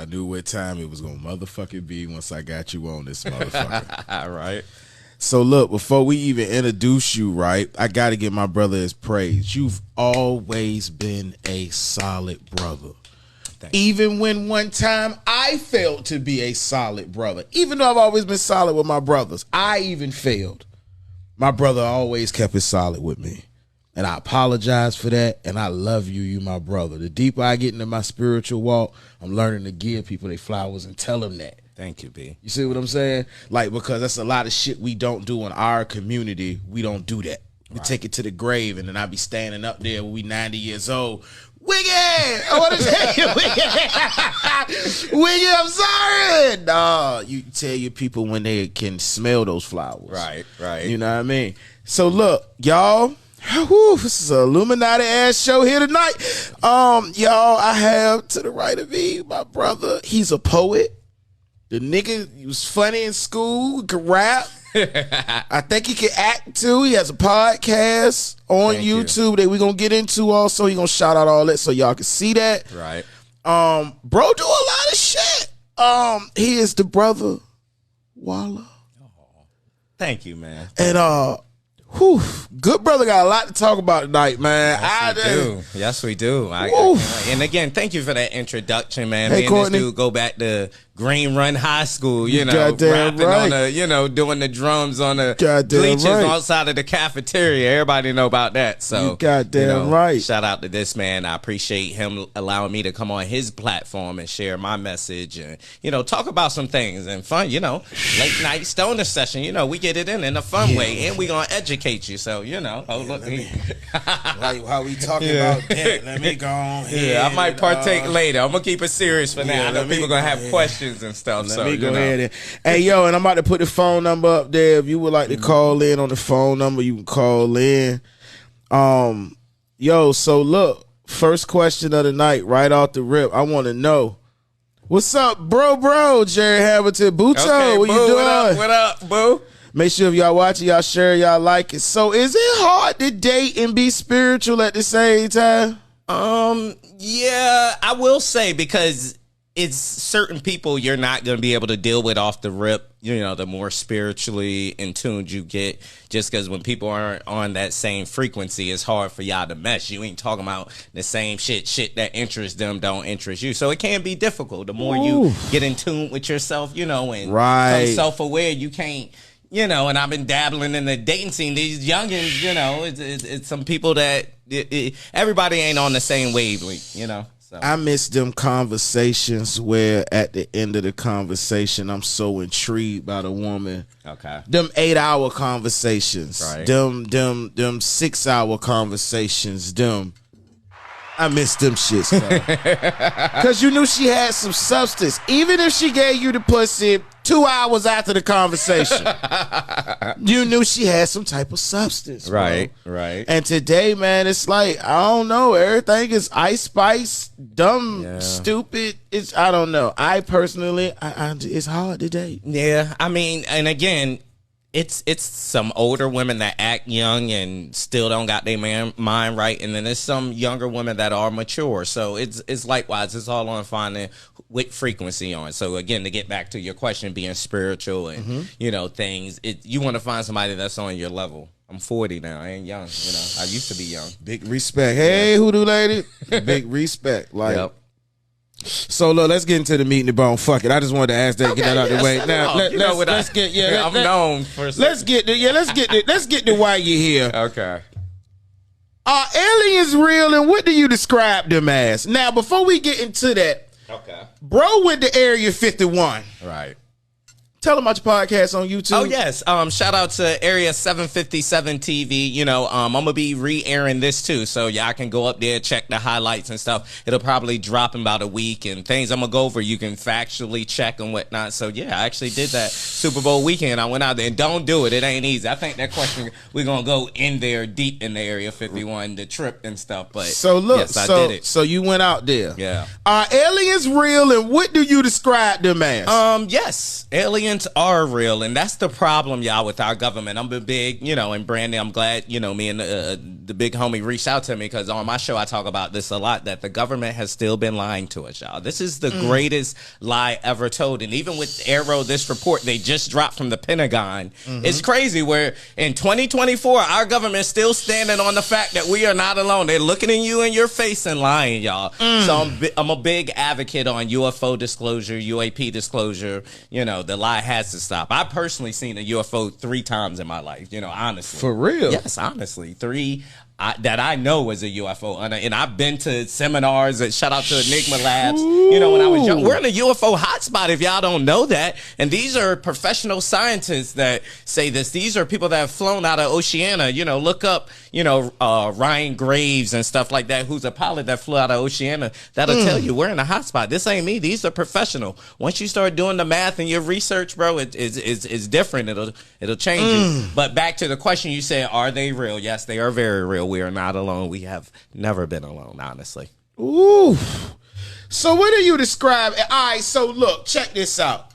I knew what time it was gonna motherfucking be once I got you on this motherfucker. All right. So look, before we even introduce you, right, I gotta give my brother his praise. You've always been a solid brother. Even when one time I failed to be a solid brother. Even though I've always been solid with my brothers, I even failed. My brother always kept it solid with me. And I apologize for that, and I love you, you my brother. The deeper I get into my spiritual walk, I'm learning to give people their flowers and tell them that. Thank you, B. You see what I'm saying? Like, because that's a lot of shit we don't do in our community. We don't do that. We take it to the grave, and then I be standing up there when we 90 years old. Wicked! I want to tell you, Wicked. Wicked, I'm sorry. Nah, you tell your people when they can smell those flowers. Right. You know what I mean? So look, y'all. Whew, this is an Illuminati ass show here tonight. Y'all, I have to the right of me my brother. He's a poet. The nigga, he was funny in school, could rap. I think he can act too. He has a podcast on YouTube that we're gonna get into also. He gonna shout out all that so y'all can see that. Right. Bro do a lot of shit. He is the brother Walla. Oh, thank you, man. And whew, good brother got a lot to talk about tonight, man. Yes, we do. And again, thank you for that introduction, man. Hey, Me and Courtney. this dude go back to Green Run High School, you know, Goddamn rapping right. on the, doing the drums on the Goddamn bleachers right. outside of the cafeteria. Everybody know about that. So, You goddamn right. Shout out to this man. I appreciate him allowing me to come on his platform and share my message and, talk about some things and fun, late night stoner session. We get it in a fun way, and we going to educate you. So, look. Like how we talking about that. Let me go on here. Yeah, I might partake later. I'm going to keep it serious for now. I know people going to have questions and stuff. Let me go ahead and hey yo, and I'm about to put the phone number up there. If you would like to call in on the phone number, you can call in. So look, first question of the night, right off the rip. I want to know, what's up, bro, Jerry Hamilton, Buto, okay, what boo, you doing? What up, boo? Make sure if y'all watching, y'all share, y'all like it. So is it hard to date and be spiritual at the same time? Yeah, I will say, because it's certain people you're not going to be able to deal with off the rip, the more spiritually in tune you get, just because when people aren't on that same frequency, it's hard for y'all to mesh. You ain't talking about the same shit that interests them don't interest you. So it can be difficult. The more you get in tune with yourself, and become self-aware, you can't, and I've been dabbling in the dating scene. These youngins, it's some people that everybody ain't on the same wavelength, So. I miss them conversations where at the end of the conversation, I'm so intrigued by the woman. Okay. Them 8-hour conversations. Right. Them 6-hour conversations. I miss them shits, because you knew she had some substance. Even if she gave you the pussy 2 hours after the conversation, you knew she had some type of substance. Right. And today, man, it's like, I don't know. Everything is ice spice, dumb, stupid. I don't know. I personally, it's hard to date. Yeah, I mean, and again, it's some older women that act young and still don't got their mind right, and then there's some younger women that are mature. So it's likewise. It's all on finding what frequency on. So again, to get back to your question, being spiritual and things, you want to find somebody that's on your level. I'm 40 now. I ain't young. I used to be young. Big respect. Hey, hoodoo lady. Big respect. Like. Yep. So look, let's get into the meat and the bone. Fuck it. I just wanted to ask that, get that out of the way. Now let's get I'm known for. Let's get to why you're here. Okay. Are aliens real, and what do you describe them as? Now, before we get into that, bro went to Area 51. Right. Tell them about your podcast on YouTube. Oh, yes. Shout out to Area 757 TV. I'm going to be re-airing this, too. So, y'all can go up there, check the highlights and stuff. It'll probably drop in about a week. And things I'm going to go over, you can factually check and whatnot. So, yeah, I actually did that Super Bowl weekend. I went out there. And don't do it. It ain't easy. I think that question, we're going to go in there deep in the Area 51, the trip and stuff. But, so, look, yes, I did it. So, you went out there. Yeah. Are aliens real, and what do you describe them as? Yes. Aliens aliens are real, and that's the problem, y'all, with our government. I'm a big, and Brandon, I'm glad, me and the big homie reached out to me, because on my show I talk about this a lot, that the government has still been lying to us, y'all. This is the greatest lie ever told. And even with AARO, this report they just dropped from the Pentagon, it's crazy, where in 2024 our government's still standing on the fact that we are not alone. They're looking in you in your face and lying, y'all. So I'm a big advocate on UFO disclosure, UAP disclosure. The lie has to stop. I personally seen a UFO 3 times in my life, honestly. For real? Yes, honestly. 3 that I know was a UFO. And I've been to seminars, shout out to Enigma Labs, when I was young. We're in a UFO hotspot, if y'all don't know that. And these are professional scientists that say this. These are people that have flown out of Oceania. Look up, Ryan Graves and stuff like that, who's a pilot that flew out of Oceania. That'll tell you we're in a hotspot. This ain't me. These are professional. Once you start doing the math and your research, bro, it's different. It'll change you. But back to the question you said, are they real? Yes, they are very real. We are not alone. We have never been alone, honestly. Ooh. So what do you describe? All right, so look, check this out.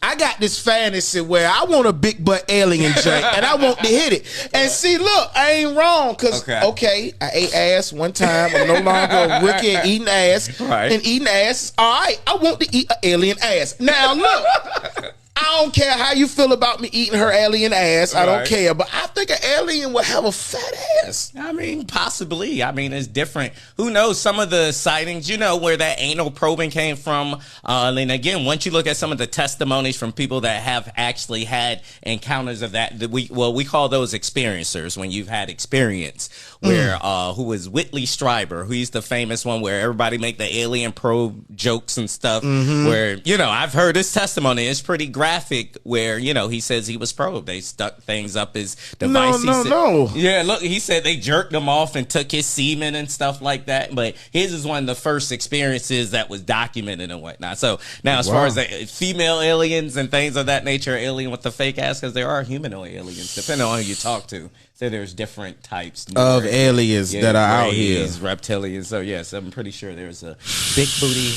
I got this fantasy where I want a big butt alien joint, and I want to hit it. And see, look, I ain't wrong, because, okay, I ate ass one time. I'm no longer a rookie at eating ass. Right. And eating ass, all right, I want to eat an alien ass. Now, look. I don't care how you feel about me eating her alien ass. I don't care. But I think an alien would have a fat ass. I mean, possibly. I mean, it's different. Who knows? Some of the sightings, where that anal probing came from. And again, once you look at some of the testimonies from people that have actually had encounters of that, we call those experiencers, when you've had experience. Where, who was Whitley Strieber, who's the famous one where everybody make the alien probe jokes and stuff. Where, I've heard his testimony. It's pretty graphic, where he says he was probed. They stuck things up his device. No. Yeah, look, he said they jerked him off and took his semen and stuff like that. But his is one of the first experiences that was documented and whatnot. So now, as far as the female aliens and things of that nature, alien with the fake ass, because there are humanoid aliens, depending on who you talk to. So there's different types of aliens that are out here, reptilians. So yes, I'm pretty sure there's a big booty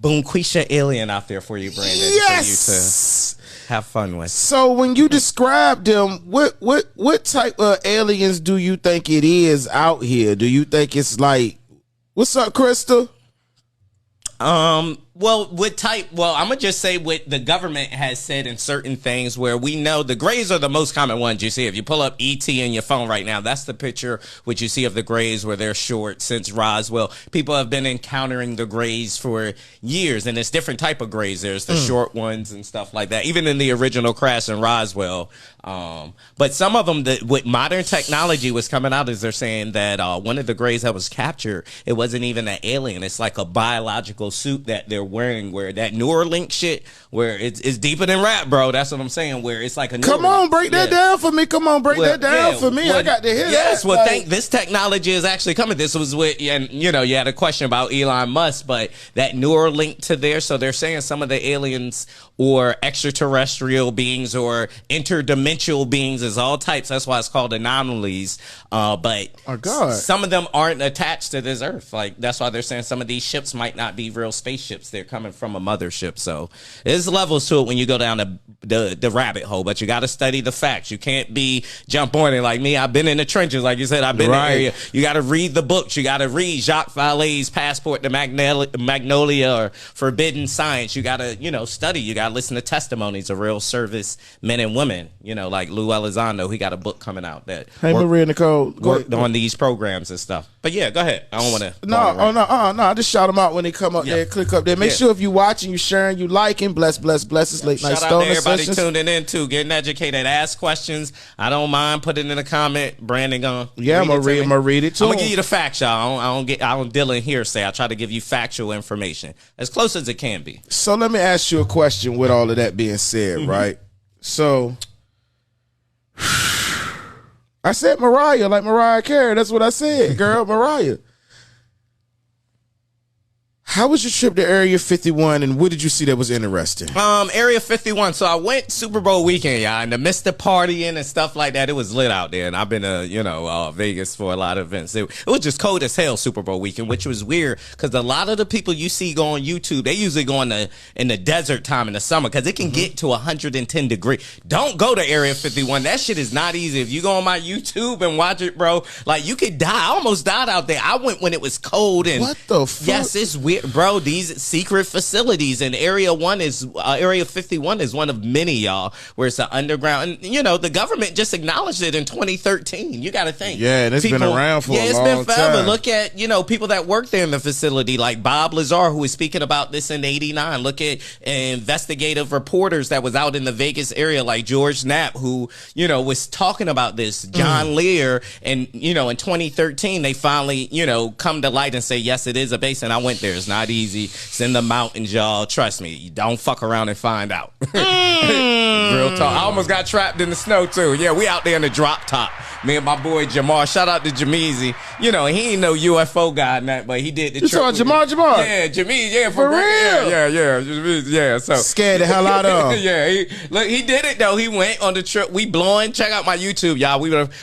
Boomquisha alien out there for you, Brandon, for you to have fun with. So when you describe them, what type of aliens do you think it is out here? Do you think it's like, what's up, Krista? Well, I'm gonna just say what the government has said in certain things, where we know the grays are the most common ones you see. If you pull up ET in your phone right now, that's the picture which you see of the grays, where they're short since Roswell. People have been encountering the grays for years, and it's different type of grays. There's the short ones and stuff like that, even in the original crash in Roswell. But some of them, with modern technology, was coming out is they're saying that one of the grays that was captured, it wasn't even an alien. It's like a biological suit that they're wearing, where that Neuralink shit, where it's deeper than rap, bro. That's what I'm saying, where it's like a Come on, break that down for me. Come on, break that down for me. I got to hear that. Yes, well, this technology is actually coming. This was with, and you had a question about Elon Musk, but that Neuralink to there. So they're saying some of the aliens or extraterrestrial beings or interdimensional beings is all types. That's why it's called anomalies. But some of them aren't attached to this earth. Like, that's why they're saying some of these ships might not be real spaceships. They're coming from a mothership. So there's levels to it when you go down the rabbit hole, but you got to study the facts. You can't jump on it like me. I've been in the trenches. Like you said, I've been in the area. You got to read the books. You got to read Jacques Vallée's Passport to Magnolia or Forbidden Science. You got to, study. You got to listen to testimonies of real service men and women, like Lou Elizondo. He got a book coming out that Maria Nicole worked on these programs and stuff. But yeah, go ahead. I don't want to. No. I just shout them out when they come up there. Click up there. Make sure if you watching, you sharing, you liking. Bless. It's late night. Shout out to everybody tuning in too, getting educated. Ask questions. I don't mind. Put it in a comment. Brandon gonna. Yeah, I'm gonna read it too. I'm gonna give you the facts, y'all. I don't deal in hearsay. I try to give you factual information as close as it can be. So let me ask you a question. With all of that being said, right? So I said Mariah, like Mariah Carey. That's what I said, girl, Mariah. How was your trip to Area 51, and what did you see that was interesting? Area 51. So I went Super Bowl weekend, y'all, and to miss the partying and stuff like that, it was lit out there. And I've been to, Vegas for a lot of events. It was just cold as hell Super Bowl weekend, which was weird because a lot of the people you see go on YouTube, they usually go in the desert time in the summer because it can get to 110 degrees. Don't go to Area 51. That shit is not easy. If you go on my YouTube and watch it, bro, like you could die. I almost died out there. I went when it was cold. And what the fuck? Yes, it's weird. Bro, these secret facilities, and Area 51 is one of many, y'all, where it's an underground, and the government just acknowledged it in 2013. You got to think. Yeah, and it's been around for a long time. Yeah, it's been forever. Look at, people that work there in the facility, like Bob Lazar, who was speaking about this in '89. Look at investigative reporters that was out in the Vegas area, like George Knapp, who, was talking about this. John Lear, and, in 2013, they finally, come to light and say, yes, it is a base, and I went there. It's not easy. It's in the mountains, y'all. Trust me. You don't fuck around and find out. Real talk. I almost got trapped in the snow, too. Yeah, we out there in the drop top. Me and my boy Jamar. Shout out to Jameezy. He ain't no UFO guy, but he did the trip. You talking Jamar? Yeah, Jameezy. Yeah, for real. Yeah. So scared the hell out of him. Yeah, he did it though. He went on the trip. We blowing. Check out my YouTube, y'all. We were the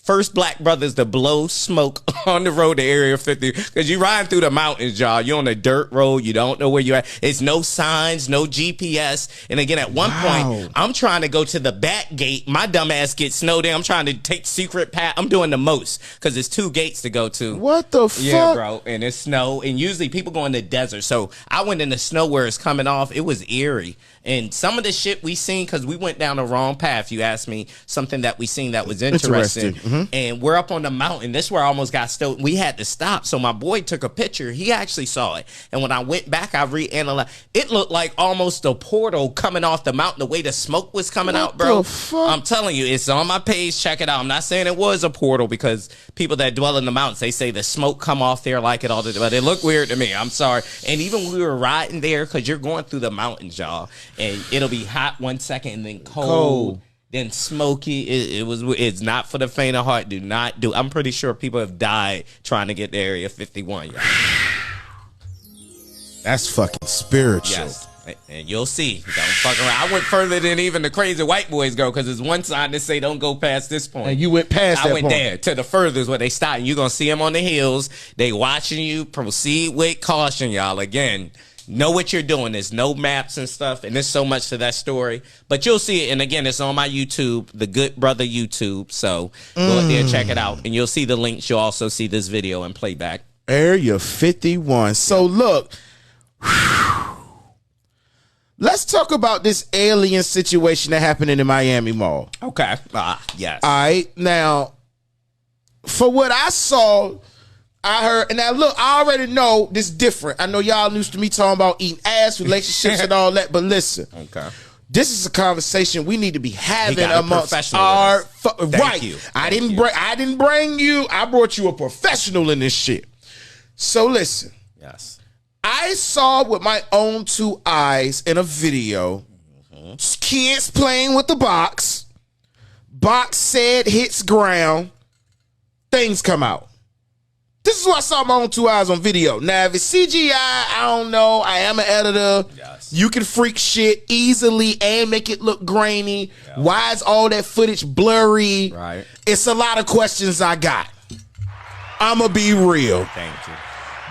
first black brothers to blow smoke on the road to Area 50, because you riding through the mountains, y'all. You're on a dirt road. You don't know where you're at. It's no signs, no GPS. And again, at one point, I'm trying to go to the back gate. My dumb ass gets snowed in. I'm trying to take secret path. I'm doing the most because there's 2 gates to go to. What the fuck? Yeah, bro. And it's snow. And usually people go in the desert. So I went in the snow where it's coming off. It was eerie. And some of the shit we seen, because we went down the wrong path. You asked me something that we seen that was interesting. And we're up on the mountain. This is where I almost got stoked. We had to stop. So my boy took a picture. He actually saw it. And when I went back, I reanalyzed. It looked like almost a portal coming off the mountain, the way the smoke was coming out, bro. I'm telling you, it's on my page. Check it out. I'm not saying it was a portal, because people that dwell in the mountains, they say the smoke come off there like it all, but it looked weird to me. I'm sorry. And even when we were riding there, because you're going through the mountains, y'all, and it'll be hot one second and then cold. Then smoky. It's not for the faint of heart. Do not do. I'm pretty sure people have died trying to get to Area 51. Y'all. That's fucking spiritual. Yes. And you'll see. Don't fuck around. I went further than even the crazy white boys go, because there's one sign that say don't go past this point. And you went past that point. I went there to the furthest where they stop. You're going to see them on the hills. They watching you. Proceed with caution, y'all. Again, know what you're doing. There's no maps and stuff, and there's so much to that story. But you'll see it. And again, it's on my YouTube, the Good Brother YouTube. So go out there and check it out. And you'll see the links. You'll also see this video and playback. Area 51. So look, let's talk about this alien situation that happened in the Miami Mall. Okay. Yes. All right. Now, for what I saw, I heard, and now look, I already know this different. I know y'all used to me talking about eating ass, relationships, and all that, but listen. Okay. This is a conversation we need to be having amongst our right. You. I didn't bring you. I brought you a professional in this shit. So listen. Yes. I saw with my own 2 eyes in a video, kids playing with the box. Box said hits ground. Things come out. This is what I saw with my own 2 eyes on video. Now, if it's CGI, I don't know. I am an editor. Yes. You can freak shit easily and make it look grainy. Yeah. Why is all that footage blurry? Right. It's a lot of questions I got. I'ma be real. Thank you.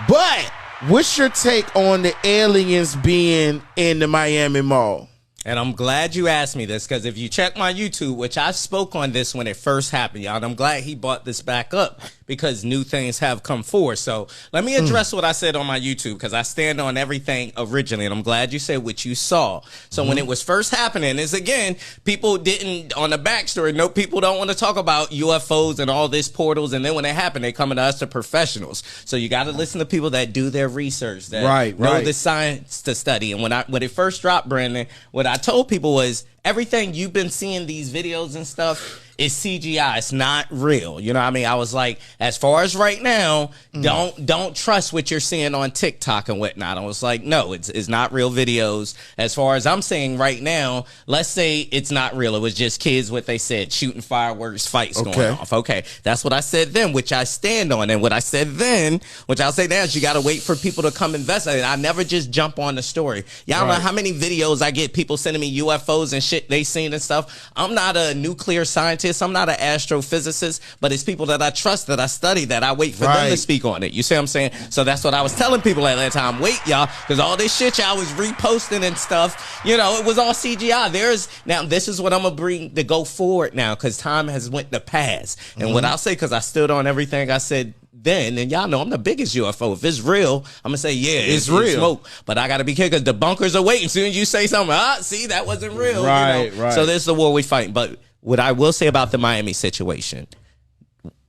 But what's your take on the aliens being in the Miami Mall? And I'm glad you asked me this, because if you check my YouTube, which I spoke on this when it first happened, y'all, and I'm glad he brought this back up, because new things have come forward. So let me address what I said on my YouTube, because I stand on everything originally, and I'm glad you said what you saw. So when it was first happening, is again, people didn't, on the backstory, no, people don't want to talk about UFOs and all this portals, and then when it happened, they coming to us, the professionals. So you got to listen to people that do their research, that know the science to study. And when it first dropped, Brandon, what I told people was, everything you've been seeing, these videos and stuff, it's CGI. It's not real. You know what I mean? I was like, as far as right now, don't trust what you're seeing on TikTok and whatnot. I was like, no, it's not real videos. As far as I'm saying right now, let's say it's not real. It was just kids, what they said, shooting fireworks, fights going off. Okay, that's what I said then, which I stand on. And what I said then, which I'll say now, is you got to wait for people to come investigate. I never just jump on the story. Y'all don't know how many videos I get people sending me UFOs and shit they seen and stuff. I'm not a nuclear scientist. I'm not an astrophysicist, but it's people that I trust, that I study, that I wait for them to speak on it. You see what I'm saying? So that's what I was telling people at that time. Wait, y'all, because all this shit y'all was reposting and stuff, you know, it was all CGI. Now, this is what I'm going to bring to go forward now, because time has went to pass. And what I'll say, because I stood on everything I said then, and y'all know I'm the biggest UFO. If it's real, I'm gonna say it's real. Smoke, but I gotta be careful because the bunkers are waiting. As soon as you say something, see, that wasn't real. Right, you know? Right. So this is the war we fighting. But what I will say about the Miami situation,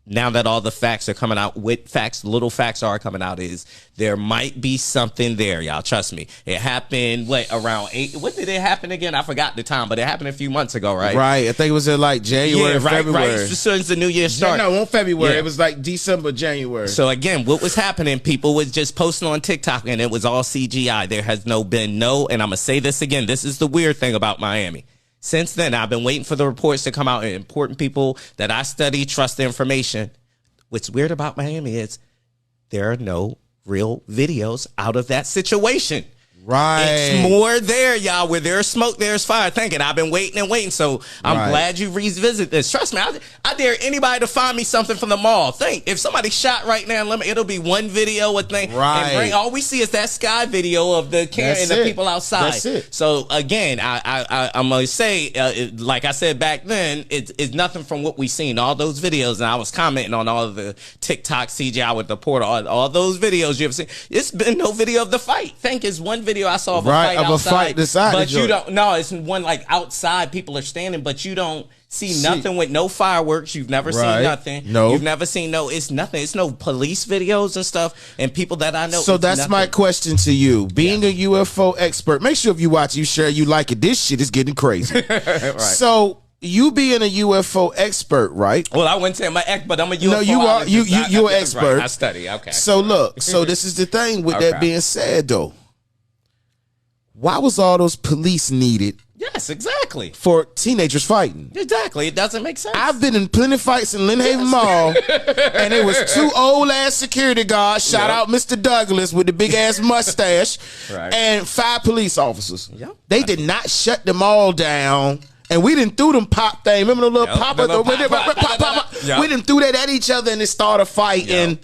now that all the facts are coming out, little facts are coming out, is there might be something there, y'all. Trust me. It happened, around 8? What did it happen again? I forgot the time, but it happened a few months ago, right? Right. I think it was in like January, February. Right. As soon as the new year started. No, on February. Yeah. It was like December, January. So again, what was happening? People was just posting on TikTok, and it was all CGI. There has been no, and I'm going to say this again, this is the weird thing about Miami. Since then, I've been waiting for the reports to come out, and important people that I study, trust the information. What's weird about Miami is there are no real videos out of that situation. Right. It's more there, y'all. Where there's smoke, there's fire. I've been waiting and waiting. So I'm glad you revisit this. Trust me, I dare anybody to find me something from the mall. Think, if somebody shot right now, it'll be one video, a thing. Right. And all we see is that sky video of the camera and the people outside. That's it. So again, I'm going to say, like I said back then, it's nothing from what we seen. All those videos, and I was commenting on all of the TikTok CGI with the portal, all those videos you have seen. It's been no video of the fight. It's one video I saw of a fight outside, but you don't. No, it's one like outside. People are standing, but you don't see nothing with no fireworks. You've never seen nothing. No, you've never seen It's nothing. It's no police videos and stuff. And people that I know. So that's nothing. My question to you. Being a UFO expert, make sure if you watch, you share, you like it. This shit is getting crazy. Right. So. You being a UFO expert, right? Well, I wouldn't say I'm an expert, but I'm a UFO. No, you're an expert. Right. I study. Okay. So look, this is the thing. With that being said, though. Why was all those police needed? Yes, exactly. For teenagers fighting. Exactly. It doesn't make sense. I've been in plenty of fights in Lynn Haven Mall, and it was 2 old-ass security guards, shout out Mr. Douglas with the big-ass mustache, and 5 police officers. Yep. They did not shut them all down. And we didn't threw them pop thing. Remember the little pop? We didn't threw that at each other, and it started a fight. And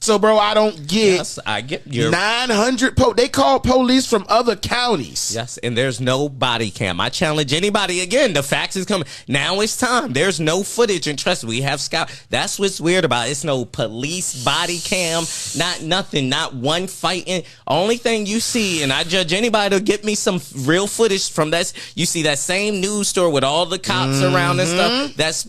so, bro, I don't get. Yes, I get you. 900. They called police from other counties. Yes, and there's no body cam. I challenge anybody again. The facts is coming. Now it's time. There's no footage, and trust me, we have scout. That's what's weird about it. It's no police body cam. Not nothing. Not one fighting. Only thing you see, and I judge anybody to get me some real footage from that. You see that same news story with all the cops around and stuff. That's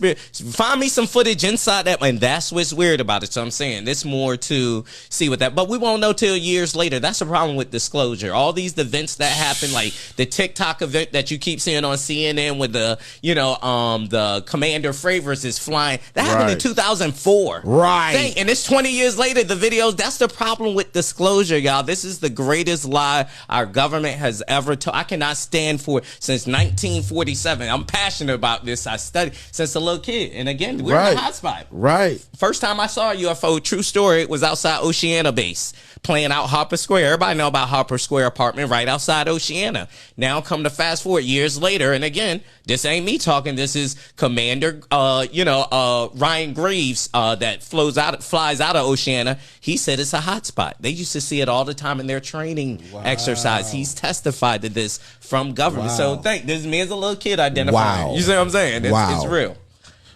find me some footage inside that, and that's what's weird about it. So I'm saying it's more to see what that, but we won't know till years later. That's the problem with disclosure. All these events that happen, like the TikTok event that you keep seeing on CNN with the, the Commander Fravors is flying. That happened in 2004. Right. And it's 20 years later, the videos. That's the problem with disclosure, y'all. This is the greatest lie our government has ever told. I cannot stand for it since 1947. I'm passionate about this. I studied since a little kid. And again, we're in a hotspot. Right. First time I saw a UFO, true story, was outside Oceana Base, playing out Harper Square. Everybody know about Harper Square apartment right outside Oceana. Now come to fast forward years later, and again, this ain't me talking. This is Commander, Ryan Graves, that flies out of Oceana. He said it's a hot spot. They used to see it all the time in their training exercise. He's testified to this from government. So this man's a little kid identifying. You see what I'm saying? It's real.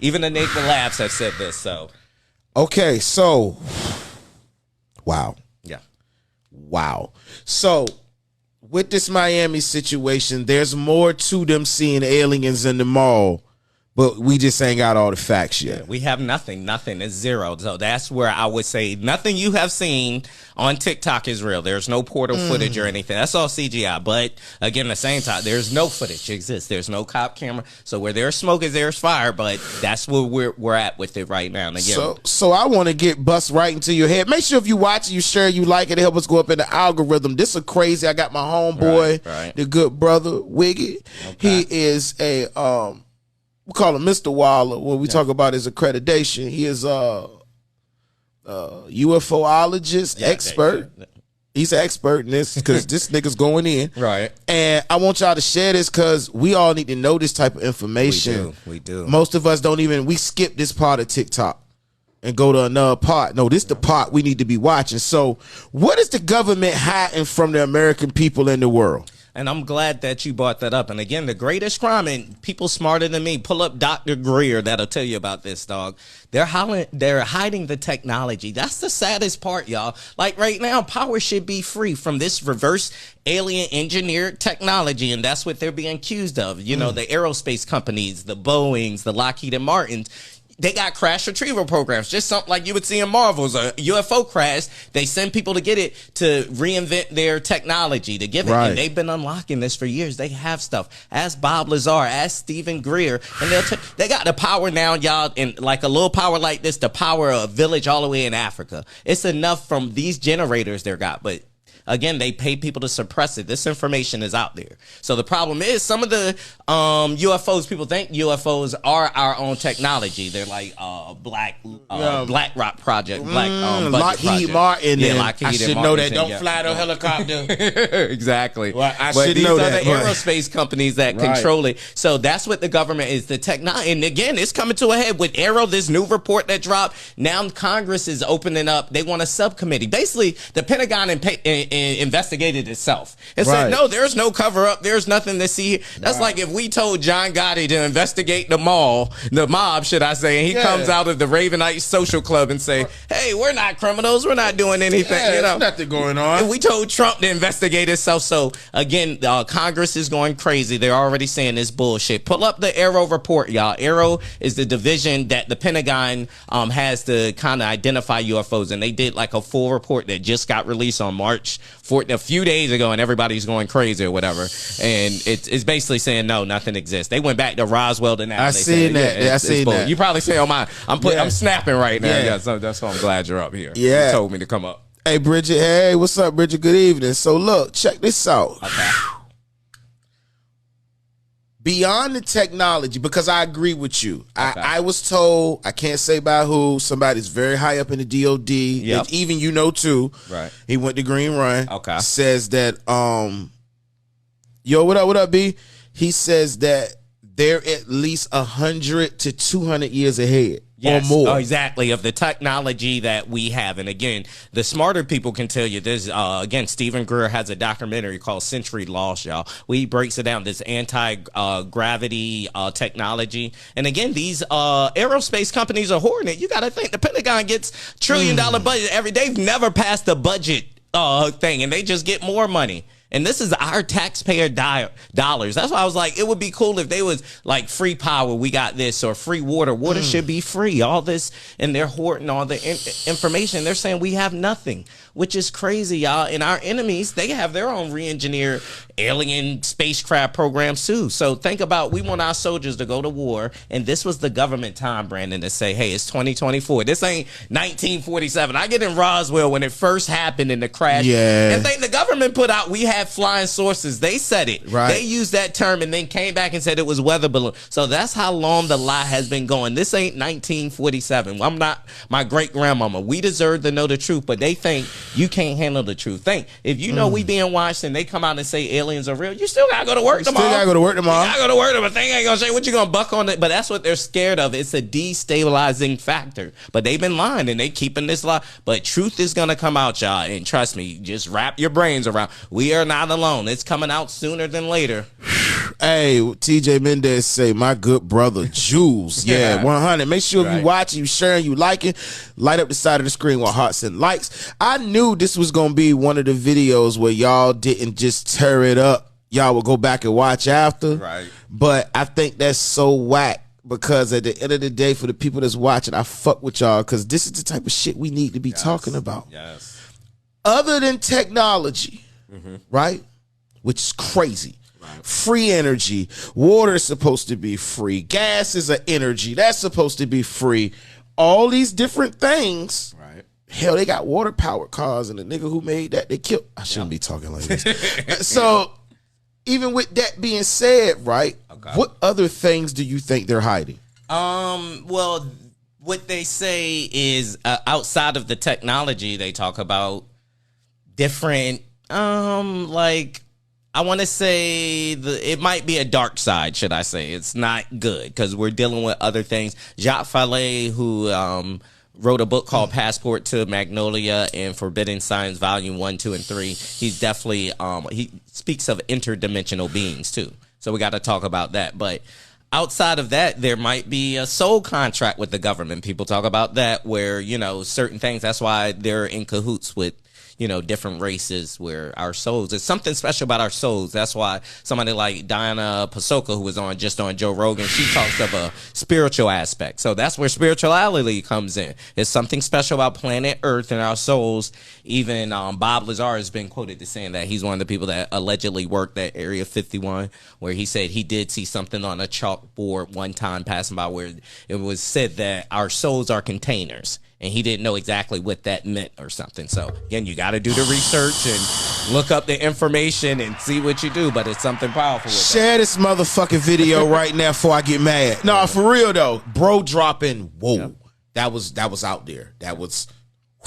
Even the Naked Labs have said this. So okay, so. Wow. Yeah. Wow. So, with this Miami situation, there's more to them seeing aliens in the mall but we just ain't got all the facts yet. We have nothing. Nothing is zero. So that's where I would say nothing you have seen on TikTok is real. There's no portal footage or anything. That's all CGI. But again, at the same time, there's no footage exists. There's no cop camera. So where there's smoke is there's fire. But that's where we're at with it right now. And again, so I want to get bust right into your head. Make sure if you watch it, you share, you like it. Help us go up in the algorithm. This is crazy. I got my homeboy, the good brother Wiggy. Okay. He is a we call him Mr. Waller when we talk about his accreditation. He is a UFOologist expert. He's an expert in this because this nigga's going in. Right. And I want y'all to share this because we all need to know this type of information. We do. Most of us don't even, we skip this part of TikTok and go to another part. No, this is the part we need to be watching. So what is the government hiding from the American people in the world? And I'm glad that you brought that up. And again, the greatest crime, and people smarter than me, pull up Dr. Greer. That'll tell you about this, dog. They're hiding the technology. That's the saddest part, y'all. Like right now, power should be free from this reverse alien engineered technology. And that's what they're being accused of. You know, the aerospace companies, the Boeings, the Lockheed and Martins. They got crash retrieval programs, just something like you would see in Marvel's. A UFO crash, they send people to get it to reinvent their technology, to give it. And they've been unlocking this for years. They have stuff. Ask Bob Lazar, ask Stephen Greer, and they got the power now, y'all, and like a little power like this, the power of a village all the way in Africa. It's enough from these generators they got, but again, they pay people to suppress it. This information is out there. So the problem is some of the UFOs, people think UFOs are our own technology. They're like Black Rock Project, Lockheed Martin. Yeah, Lockheed I should know that. Don't fly no helicopter. Exactly. Well, I should know that. These are the aerospace companies that control it. So that's what the government is. The technology, and again, it's coming to a head with AARO. This new report that dropped. Now Congress is opening up. They want a subcommittee. Basically, the Pentagon and investigated itself and said, no, there's no cover up. There's nothing to see. That's like if we told John Gotti to investigate the mob, should I say, and he comes out of the Ravenite Social Club and say, hey, we're not criminals. We're not doing anything. You know, there's nothing going on. And we told Trump to investigate itself. So again, Congress is going crazy. They're already saying this bullshit. Pull up the AARO report, y'all. AARO is the division that the Pentagon has to kind of identify UFOs. And they did like a full report that just got released on March a few days ago, and everybody's going crazy or whatever. And it's basically saying no, nothing exists. They went back to Roswell and I seen that. I seen that. You probably say, "Oh my, I'm snapping right now." Yeah, so that's why I'm glad you're up here. Yeah, you told me to come up. Hey, Bridget. Hey, what's up, Bridget? Good evening. So look, check this out. Okay. Beyond the technology, because I agree with you. Okay. I was told, I can't say by who, somebody's very high up in the DOD, even you know too. Right. He went to Green Run. Okay. Says that, yo, what up, B? He says that they're at least 100 to 200 years ahead. Yes, or more. Oh, exactly, of the technology that we have. And again, the smarter people can tell you this. Again, Stephen Greer has a documentary called Century Lost, y'all. Where he breaks it down, this anti-gravity technology. And again, these aerospace companies are hoarding it. You got to think the Pentagon gets $1 trillion budget every day. They've never passed the budget thing, and they just get more money. And this is our taxpayer dollars. That's why I was like, it would be cool if they was like free power, we got this, or free water. Water should be free. All this, and they're hoarding all the information. They're saying we have nothing, which is crazy, y'all. And our enemies, they have their own re-engineered alien spacecraft programs too. So think about, we want our soldiers to go to war, and this was the government time, Brandon, to say, hey, it's 2024. This ain't 1947. I get in Roswell when it first happened in the crash. Yeah. And the government put out, we had flying sources. They said it. Right. They used that term and then came back and said it was weather balloon. So that's how long the lie has been going. This ain't 1947. I'm not my great grandmama. We deserve to know the truth, but they think you can't handle the truth. Think, if you know we being watched and they come out and say aliens are real, you still gotta go to work tomorrow. Still gotta go to work tomorrow. You gotta go to work tomorrow. Thing ain't gonna say what you gonna buck on it. But that's what they're scared of. It's a destabilizing factor. But they've been lying and they keeping this lie. But truth is gonna come out, y'all. And trust me, just wrap your brains around. We are not alone. It's coming out sooner than later. Hey, TJ Mendez say, my good brother Jules. Yeah, 100. Make sure if you watch, you sharing, you liking, light up the side of the screen with hearts and likes. I knew this was gonna be one of the videos where y'all didn't just tear it up. Y'all will go back and watch after. Right. But I think that's so whack because at the end of the day, for the people that's watching, I fuck with y'all because this is the type of shit we need to be talking about. Yes. Other than technology, right? Which is crazy. Right. Free energy. Water is supposed to be free. Gas is an energy. That's supposed to be free. All these different things. Right. Hell, they got water powered cars, and the nigga who made that, they killed. I shouldn't be talking like this. So, even with that being said, right? Okay. What other things do you think they're hiding? Well, what they say is outside of the technology, they talk about different, like, I want to say it might be a dark side, should I say. It's not good because we're dealing with other things. Jacques Vallée, who wrote a book called Passport to Magnolia and Forbidden Signs, Volume 1, 2, and 3. He's definitely, he speaks of interdimensional beings, too. So we got to talk about that. But outside of that, there might be a soul contract with the government. People talk about that where, you know, certain things. That's why they're in cahoots with, you know, different races where our souls, there's something special about our souls. That's why somebody like Diana Pasoka, who was on Joe Rogan, she talks of a spiritual aspect. So that's where spirituality comes in. It's something special about planet Earth and our souls. Even Bob Lazar has been quoted as saying that he's one of the people that allegedly worked at Area 51, where he said he did see something on a chalkboard one time passing by where it was said that our souls are containers. And he didn't know exactly what that meant or something. So, again, you got to do the research and look up the information and see what you do. But it's something powerful. Share this motherfucking video right now before I get mad. No, for real, though. Bro dropping, whoa. Yep. That was out there. That was...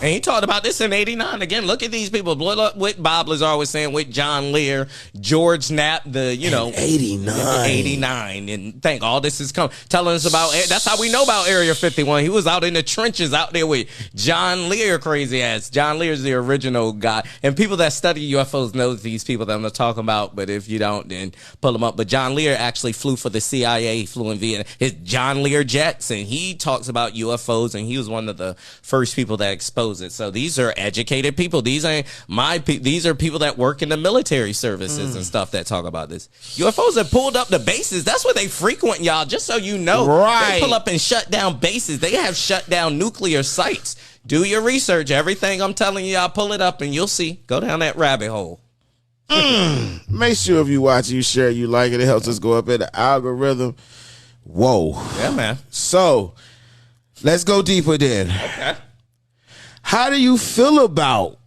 And he talked about this in 89. Again, look at these people. Blood up with Bob Lazar was saying, with John Lear, George Knapp, the, you know. 89. 89. And think all this is coming. Telling us about, that's how we know about Area 51. He was out in the trenches out there with John Lear, crazy ass. John Lear's the original guy. And people that study UFOs know these people that I'm not talking about. But if you don't, then pull them up. But John Lear actually flew for the CIA. He flew in Vietnam. His John Lear jets. And he talks about UFOs. And he was one of the first people that exposed it. So these are educated people. These ain't these are people that work in the military services and stuff that talk about this. UFOs have pulled up the bases. That's where they frequent, y'all. Just so you know, right? They pull up and shut down bases. They have shut down nuclear sites. Do your research. Everything I'm telling you, y'all, pull it up and you'll see. Go down that rabbit hole. Make sure if you watch, you share, you like it. It helps us go up in the algorithm. Whoa. Yeah, man. So let's go deeper then. Okay. How do you feel about...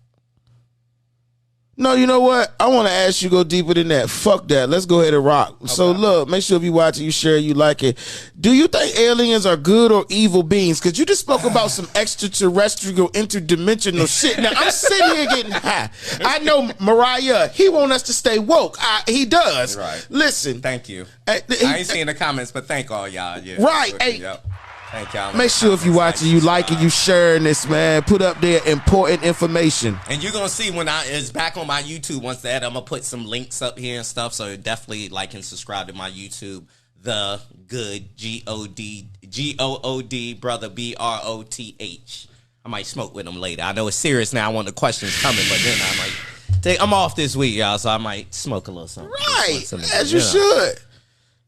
No, you know what? I want to ask you go deeper than that. Fuck that. Let's go ahead and rock. Okay. So look, make sure if you watch it, you share, you like it. Do you think aliens are good or evil beings? Because you just spoke about some extraterrestrial, interdimensional shit. Now, I'm sitting here getting high. I know Mariah, he want us to stay woke. He does. Right. Listen. Thank you. I ain't seeing the comments, but thank all y'all. Yeah. Right. Hey. Yep. Thank y'all. Make sure if you watching, you like it, you sharing this, man. Put up there important information. And you're gonna see when it's back on my YouTube. Once that, I'm gonna put some links up here and stuff. So definitely like and subscribe to my YouTube. The Good GOOD Brother BROTH. I might smoke with him later. I know it's serious now. I want the questions coming, but then I might I'm off this week, y'all. So I might smoke a little something. Right, as you should.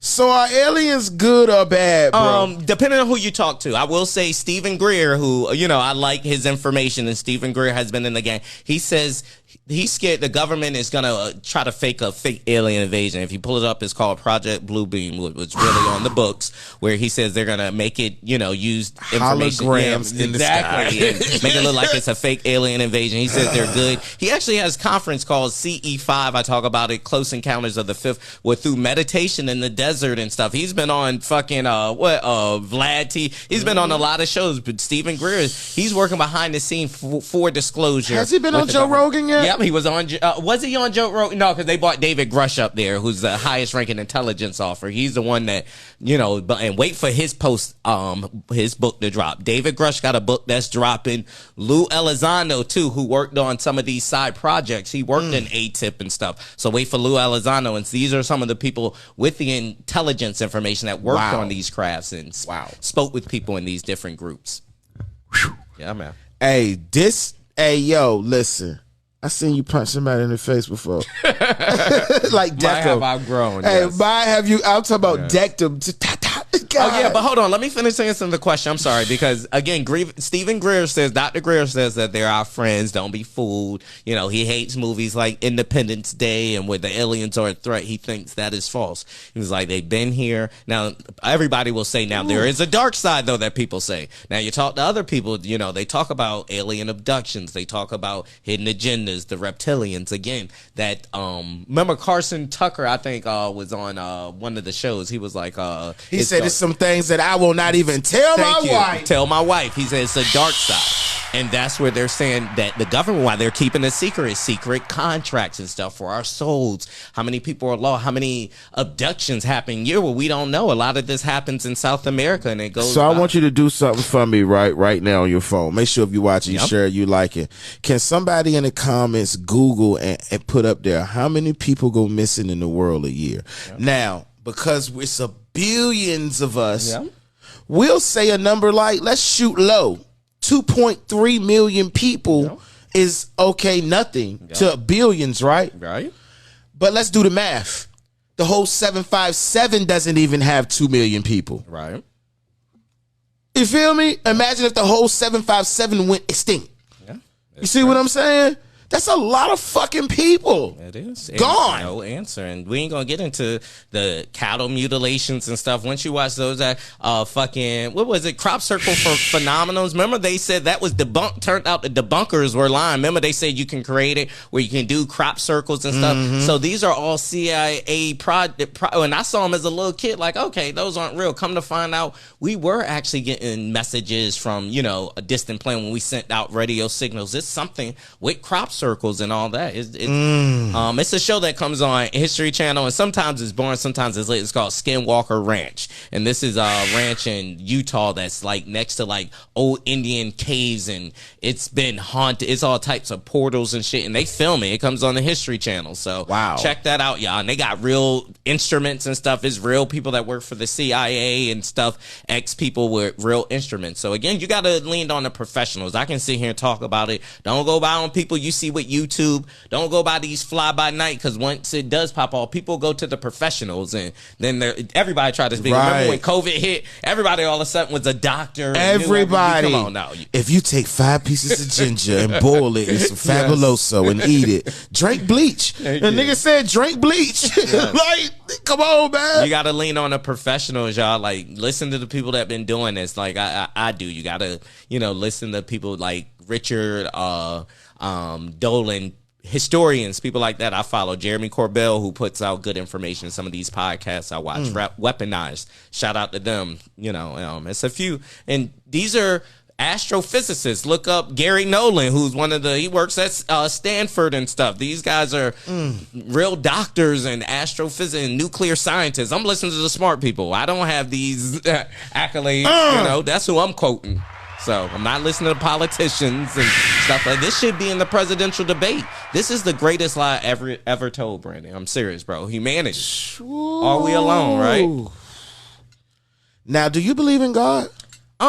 So are aliens good or bad, bro? Depending on who you talk to. I will say Stephen Greer, who, you know, I like his information, and Stephen Greer has been in the game. He says he's scared the government is going to try to fake a fake alien invasion. If you pull it up, it's called Project Bluebeam, which was really on the books, where he says they're going to make it, you know, use information. Holograms in the sky. And make it look like it's a fake alien invasion. He says they're good. He actually has a conference called CE5. I talk about it, Close Encounters of the Fifth, where through meditation in the desert and stuff. He's been on fucking, Vlad T. He's been on a lot of shows, but Stephen Greer, he's working behind the scene for disclosure. Has he been on Joe Rogan yet? Yep, he was on. Was he on Joe Rogan? No, because they brought David Grush up there, who's the highest ranking intelligence officer. He's the one that, you know, and wait for his his book to drop. David Grush got a book that's dropping. Lou Elizondo too, who worked on some of these side projects. He worked in ATIP and stuff. So wait for Lou Elizondo, and these are some of the people with the intelligence information that worked on these crafts and spoke with people in these different groups. Yeah, man. Hey, yo, listen. I seen you punch somebody in the face before. Like Deco. Might have outgrown. Hey, yes. I'm talking about Decked him. God. Oh, yeah, but hold on. Let me finish answering the question. I'm sorry, because, again, Stephen Greer says, Dr. Greer says that they're our friends. Don't be fooled. You know, he hates movies like Independence Day and where the aliens are a threat. He thinks that is false. He was like, they've been here. Now, everybody will say, now, there is a dark side, though, that people say. Now, you talk to other people, you know, they talk about alien abductions. They talk about hidden agendas, the reptilians. Again, that, remember Carson Tucker, I think, was on one of the shows. He was like, he said it's some things that I will not even tell my wife. Tell my wife. He said it's a dark side. And that's where they're saying that the government, why they're keeping it secret, is secret contracts and stuff for our souls. How many people are lost? How many abductions happen here? Well, we don't know. A lot of this happens in South America, and it goes. So I want you to do something for me right now on your phone. Make sure if you watch it, you share it, you like it. Can somebody in the comments Google and put up there how many people go missing in the world a year? Now, because it's a billions of us, we'll say a number like, let's shoot low. 2.3 million people is okay, nothing to billions, right? Right. But let's do the math. The whole 757 doesn't even have 2 million people. Right. You feel me? Imagine if the whole 757 went extinct. Yeah. You see what I'm saying? That's a lot of fucking people. It is. Gone. No answer. And we ain't going to get into the cattle mutilations and stuff. Once you watch those, fucking, what was it? Crop Circle for Phenomenals. Remember they said that was debunked. Turned out the debunkers were lying. Remember they said you can create it where you can do crop circles and stuff. So these are all CIA and I saw them as a little kid like, okay, those aren't real. Come to find out, we were actually getting messages from, you know, a distant plane when we sent out radio signals. It's something with crop circles and all that. It's a show that comes on History Channel, and sometimes it's boring, sometimes it's late. It's called Skinwalker Ranch, and this is a ranch in Utah that's like next to like old Indian caves, and it's been haunted. It's all types of portals and shit, and they film it. It comes on the History Channel, so check that out, y'all. And they got real instruments and stuff. It's real people that work for the CIA and stuff, ex-people with real instruments. So again, you got to lean on the professionals. I can sit here and talk about it. Don't go by on people you see with YouTube. Don't go by these fly by night, because once it does pop off, people go to the professionals, and then everybody tried to speak. Remember when COVID hit, everybody all of a sudden was a doctor. Everybody. Come on now. If you take 5 pieces of ginger and boil it in some Fabuloso and eat it, drink bleach. The nigga said drink bleach. Like, come on, man. You got to lean on the professionals, y'all. Like, listen to the people that been doing this. Like I do. You got to, you know, listen to people like Richard Dolan, historians, people like that. I follow Jeremy Corbell, who puts out good information in some of these podcasts I watch. Weaponized, shout out to them. You know, it's a few, and these are astrophysicists. Look up Gary Nolan, who's he works at Stanford and stuff. These guys are real doctors and astrophysicists and nuclear scientists. I'm listening to the smart people. I don't have these accolades. You know, that's who I'm quoting. So I'm not listening to politicians and stuff like this. Should be in the presidential debate. This is the greatest lie ever told, Brandon. I'm serious, bro. Humanity. Are we alone, right? Now, do you believe in God?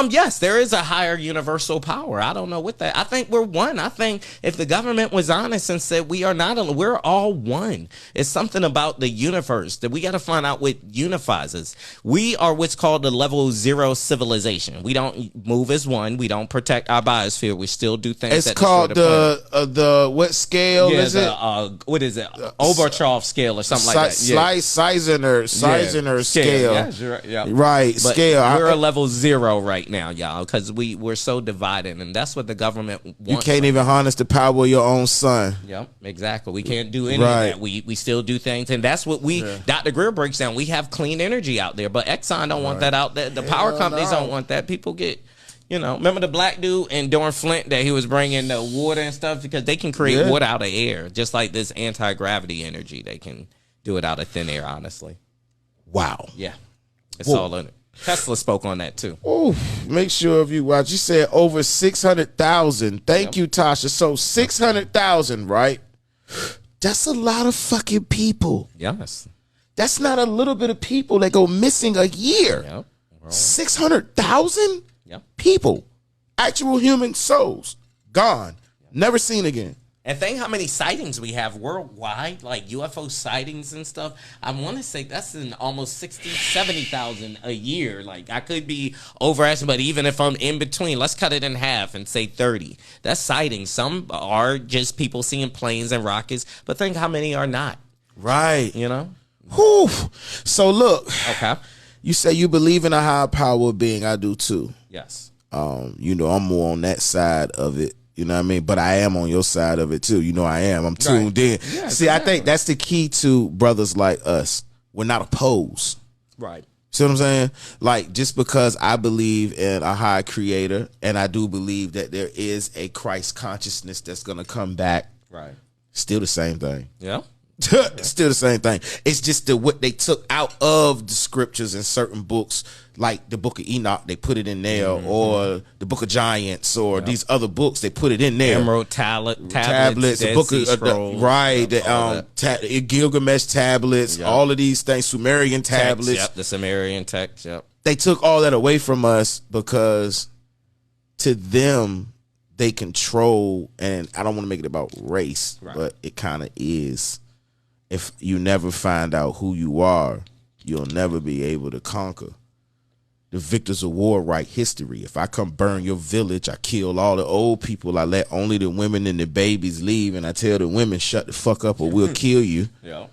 Yes, there is a higher universal power. I don't know what that. I think we're one. I think if the government was honest and said we are not alone, we're all one. It's something about the universe that we got to find out what unifies us. We are what's called the level 0 civilization. We don't move as one. We don't protect our biosphere. We still do things. It's that called the what scale is it? What is it? Oberhof scale or something like that. Sizener scale. Yeah, right. But scale. We're a level 0 right now, y'all, because we're so divided, and that's what the government wants. You can't even harness the power of your own sun. Yep, exactly. We can't do any of that. We still do things, and that's what Dr. Greer breaks down. We have clean energy out there, but Exxon don't want that out there. The power companies don't want that. People get, you know, remember the black dude in Dorn Flint that he was bringing the water and stuff, because they can create water out of air, just like this anti-gravity energy. They can do it out of thin air, honestly. Wow. Yeah, it's all in it. Tesla spoke on that too. Oh, make sure if you watch. You said over 600,000. Thank you, Tasha. So 600,000, right? That's a lot of fucking people. Yes. That's not a little bit of people that go missing a year. Yep. 600,000 people, actual human souls, gone, never seen again. And think how many sightings we have worldwide, like UFO sightings and stuff. I want to say that's in almost 60, 70,000 a year. Like, I could be overestimating, but even if I'm in between, let's cut it in half and say 30. That's sightings. Some are just people seeing planes and rockets, but think how many are not. Right. You know? Whew. So look. Okay. You say you believe in a higher power being. I do too. Yes. You know, I'm more on that side of it. You know what I mean? But I am on your side of it too. You know I am. I'm tuned in. Yeah, See, exactly. I think that's the key to brothers like us. We're not opposed. Right. See what I'm saying? Like, just because I believe in a high creator and I do believe that there is a Christ consciousness that's going to come back. Right. Still the same thing. Yeah. Still the same thing. It's just what they took out of the scriptures in certain books, like the Book of Enoch, they put it in there, or the Book of Giants, or these other books, they put it in there. Emerald tablets, the Book of Gilgamesh tablets, all of these things, Sumerian tablets. Text, the Sumerian text. Yep. They took all that away from us because to them they control, and I don't want to make it about race, but it kind of is. If you never find out who you are, you'll never be able to conquer. The victors of war write history. If I come burn your village, I kill all the old people, I let only the women and the babies leave, and I tell the women, shut the fuck up or we'll kill you. Yeah.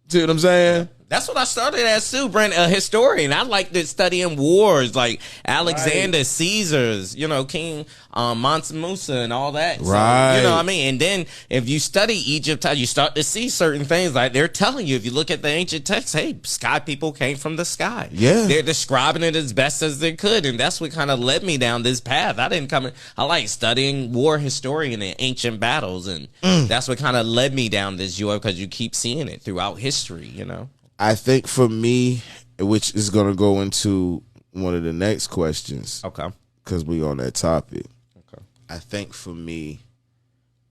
See what I'm saying? That's what I started as too, Brent, a historian. I liked studying wars, like Alexander, Caesar's, you know, King Mansa Musa and all that. Right. So, you know what I mean? And then if you study Egypt, you start to see certain things. Like they're telling you, if you look at the ancient texts, hey, sky people came from the sky. Yeah. They're describing it as best as they could. And that's what kind of led me down this path. I like studying war historian and ancient battles. And that's what kind of led me down this UFO, because you keep seeing it throughout history, you know? I think for me, which is going to go into one of the next questions. Okay. Because we on that topic. Okay. I think for me,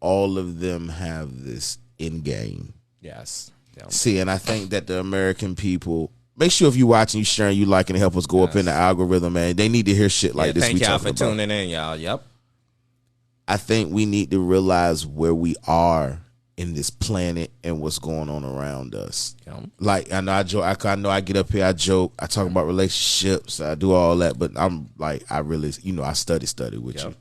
all of them have this end game. Yes. Yeah. See, and I think that the American people, make sure if you watching, you sharing, you liking, help us go up in the algorithm, man. They need to hear shit like this. Thank y'all for tuning in, y'all. Yep. I think we need to realize where we are in this planet and what's going on around us. Yeah. Like, I know I joke, I know I get up here, I joke, I talk about relationships, I do all that, but I'm like, I really, you know, I study with you.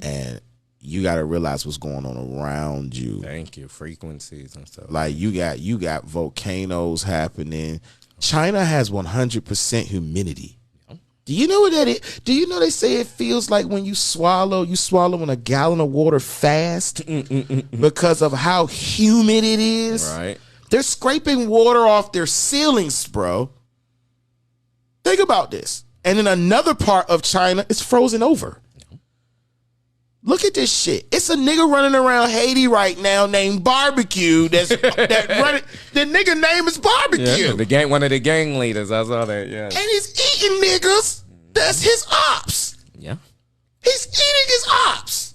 And you got to realize what's going on around you. Thank you. Frequencies and stuff. Like, you got volcanoes happening. China has 100% humidity. Do you know what that is? Do you know they say it feels like when you swallow in a gallon of water fast because of how humid it is? Right. They're scraping water off their ceilings, bro. Think about this. And in another part of China, it's frozen over. Look at this shit. It's a nigga running around Haiti right now named Barbecue. That running. The nigga name is Barbecue. Yeah, one of the gang leaders. I saw that. Yeah. And he's eating niggas. That's his ops. Yeah. He's eating his ops.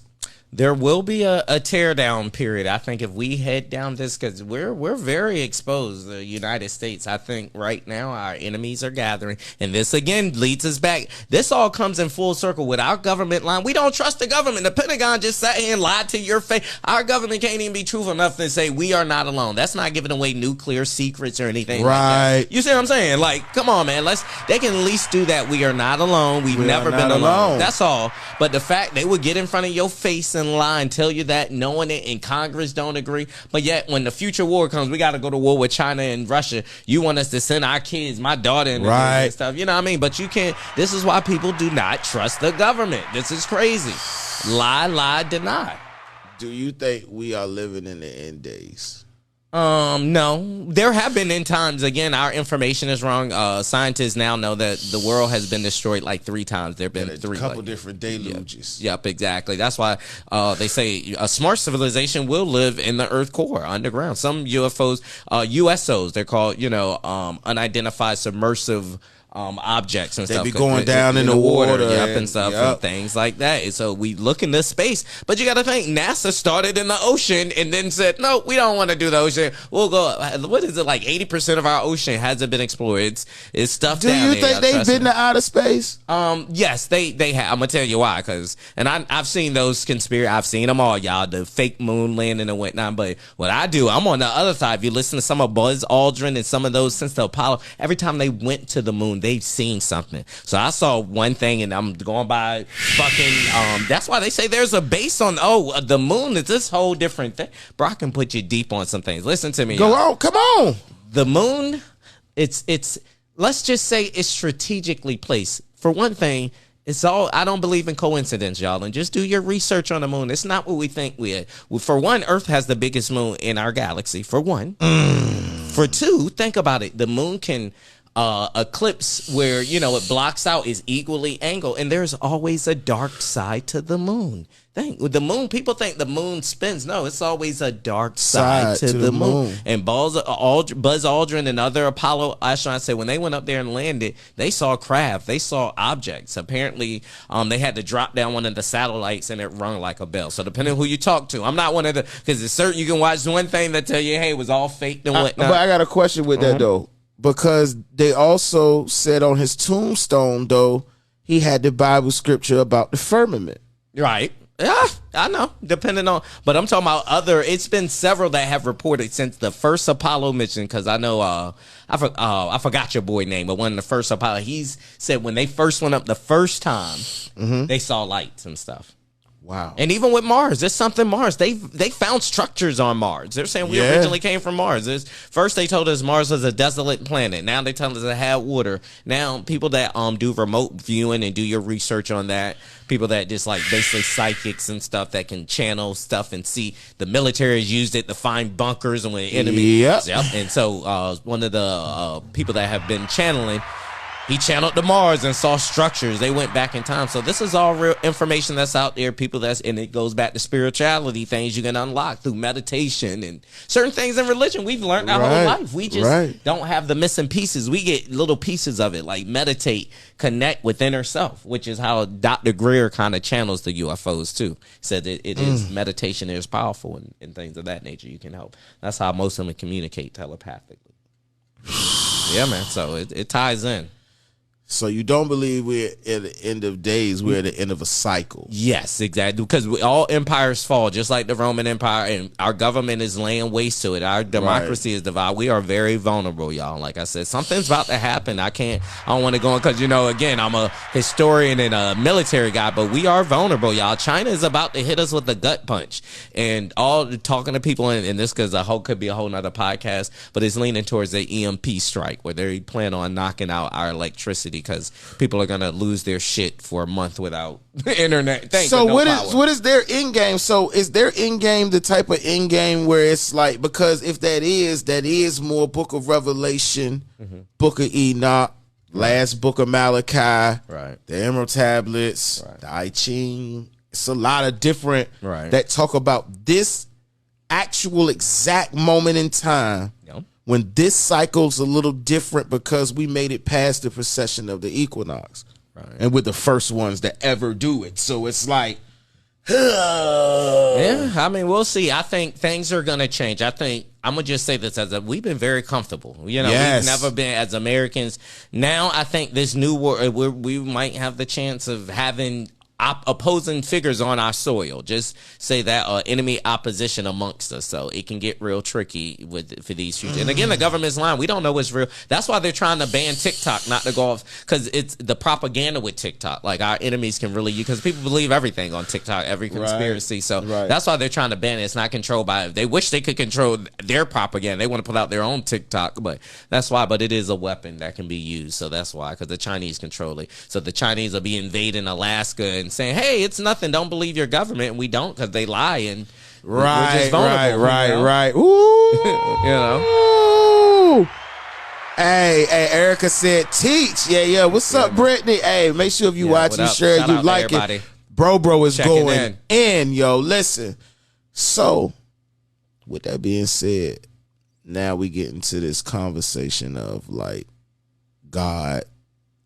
There will be a teardown period. I think if we head down this, because we're very exposed, the United States. I think right now our enemies are gathering, and this again leads us back. This all comes in full circle with our government line. We don't trust the government. The Pentagon just sat here and lied to your face. Our government can't even be truthful enough to say we are not alone. That's not giving away nuclear secrets or anything. Right. Like that. You see what I'm saying? Like, come on, man. They can at least do that. We are not alone. We've never been alone. That's all. But the fact they would get in front of your face and lie and tell you that, knowing it, and Congress don't agree, but yet when the future war comes, we got to go to war with China and Russia. You want us to send our kids, my daughter, and stuff. You know what I mean? But you can't. This is why people do not trust the government. This is crazy. Lie, deny. Do you think we are living in the end days? No. There have been in times, again, our information is wrong. Scientists now know that the world has been destroyed like 3 times. There have been a couple different deluges. Yep, exactly. That's why they say a smart civilization will live in the earth core, underground. Some UFOs, USOs, they're called, unidentified submersive objects and They stuff. be going down in the water and stuff and things like that. And so we look into space, but you got to think NASA started in the ocean and then said, no, we don't want to do the ocean. We'll go. What is it, like 80% of our ocean hasn't been explored. It's stuff. Do you think they've been to outer space? Yes, they have. I'm gonna tell you why. I've seen those conspiracy. I've seen them all, y'all. The fake moon landing and whatnot. But what I do, I'm on the other side. If you listen to some of Buzz Aldrin and some of those since the Apollo, every time they went to the moon, they've seen something. So I saw one thing, and I'm going by fucking. That's why they say there's a base on. The moon is this whole different thing. Bro, I can put you deep on some things. Listen to me. Go on, come on. The moon, it's. Let's just say it's strategically placed. For one thing, it's all. I don't believe in coincidence, y'all, and just do your research on the moon. It's not what we think we are. Well, for one, Earth has the biggest moon in our galaxy. For one, for two, think about it. The moon can eclipse where it blocks out is equally angled, and there's always a dark side to the moon. With the moon, people think the moon spins. No, it's always a dark side to the moon. And Buzz Aldrin and other Apollo astronauts say when they went up there and landed, they saw craft, they saw objects. Apparently, they had to drop down one of the satellites and it rung like a bell. So depending on who you talk to, I'm not one of the, because it's certain you can watch one thing that tell you, hey, it was all fake and whatnot. But I got a question with that though, because they also said on his tombstone though, he had the Bible scripture about the firmament. Right. Yeah, I know. Depending on, but I'm talking about it's been several that have reported since the first Apollo mission. Because I know, I forgot your boy name, but one of the first Apollo, he's said when they first went up the first time, they saw lights and stuff. Wow. And even with Mars, there's something Mars. They found structures on Mars. They're saying we originally came from Mars. First they told us Mars was a desolate planet. Now they tell us it had water. Now people that do remote viewing and do your research on that, people that just like basically psychics and stuff that can channel stuff and see, the military has used it to find bunkers and when enemies. Yep. And so one of the people that have been channeling, he channeled to Mars and saw structures. They went back in time. So this is all real information that's out there. And it goes back to spirituality, things you can unlock through meditation and certain things in religion. We've learned our whole life. We just don't have the missing pieces. We get little pieces of it, like meditate, connect with inner self, which is how Dr. Greer kind of channels the UFOs too. He said that it is meditation is powerful and things of that nature. You can help. That's how most of them communicate telepathically. Yeah, man. So it ties in. So you don't believe we're at the end of days, we're at the end of a cycle? Yes, exactly. Because all empires fall, just like the Roman Empire, and our government is laying waste to it. Our democracy is divided. We are very vulnerable, y'all. Like I said, something's about to happen. I don't want to go in because, again, I'm a historian and a military guy, but we are vulnerable, y'all. China is about to hit us with a gut punch. And all talking to people, and this because could be a whole nother podcast, but it's leaning towards the EMP strike where they plan on knocking out our electricity, because people are gonna lose their shit for a month without internet. So what is their end game? So is their end game the type of end game where it's like, because if that is more Book of Revelation, Book of Enoch, last book of Malachi, the Emerald Tablets, the I Ching. It's a lot of different that talk about this actual exact moment in time. When this cycle's a little different because we made it past the precession of the equinox. And we're the first ones that ever do it. So it's like, yeah, I mean, we'll see. I think things are going to change. I think, I'm going to just say this we've been very comfortable. We've never been as Americans. Now, I think this new world, we might have the chance of having opposing figures on our soil. Just say that enemy opposition amongst us. So it can get real tricky for these future. And again, the government's lying. We don't know what's real. That's why they're trying to ban TikTok, not to go off, because it's the propaganda with TikTok. Like our enemies can really, because people believe everything on TikTok, every conspiracy. So that's why they're trying to ban it. It's not controlled by, they wish they could control their propaganda. They want to put out their own TikTok, but that's why. But it is a weapon that can be used. So that's why, because the Chinese control it. So the Chinese will be invading Alaska and saying, hey, it's nothing, don't believe your government, and we don't, because they lie, and we're just vulnerable, right. Ooh. Hey, Erica said teach. Yeah. What's up, Brittany? Hey, make sure if you watch and share, you like everybody. It. Bro is checking going in, yo. Listen. So, with that being said, now we get into this conversation of like God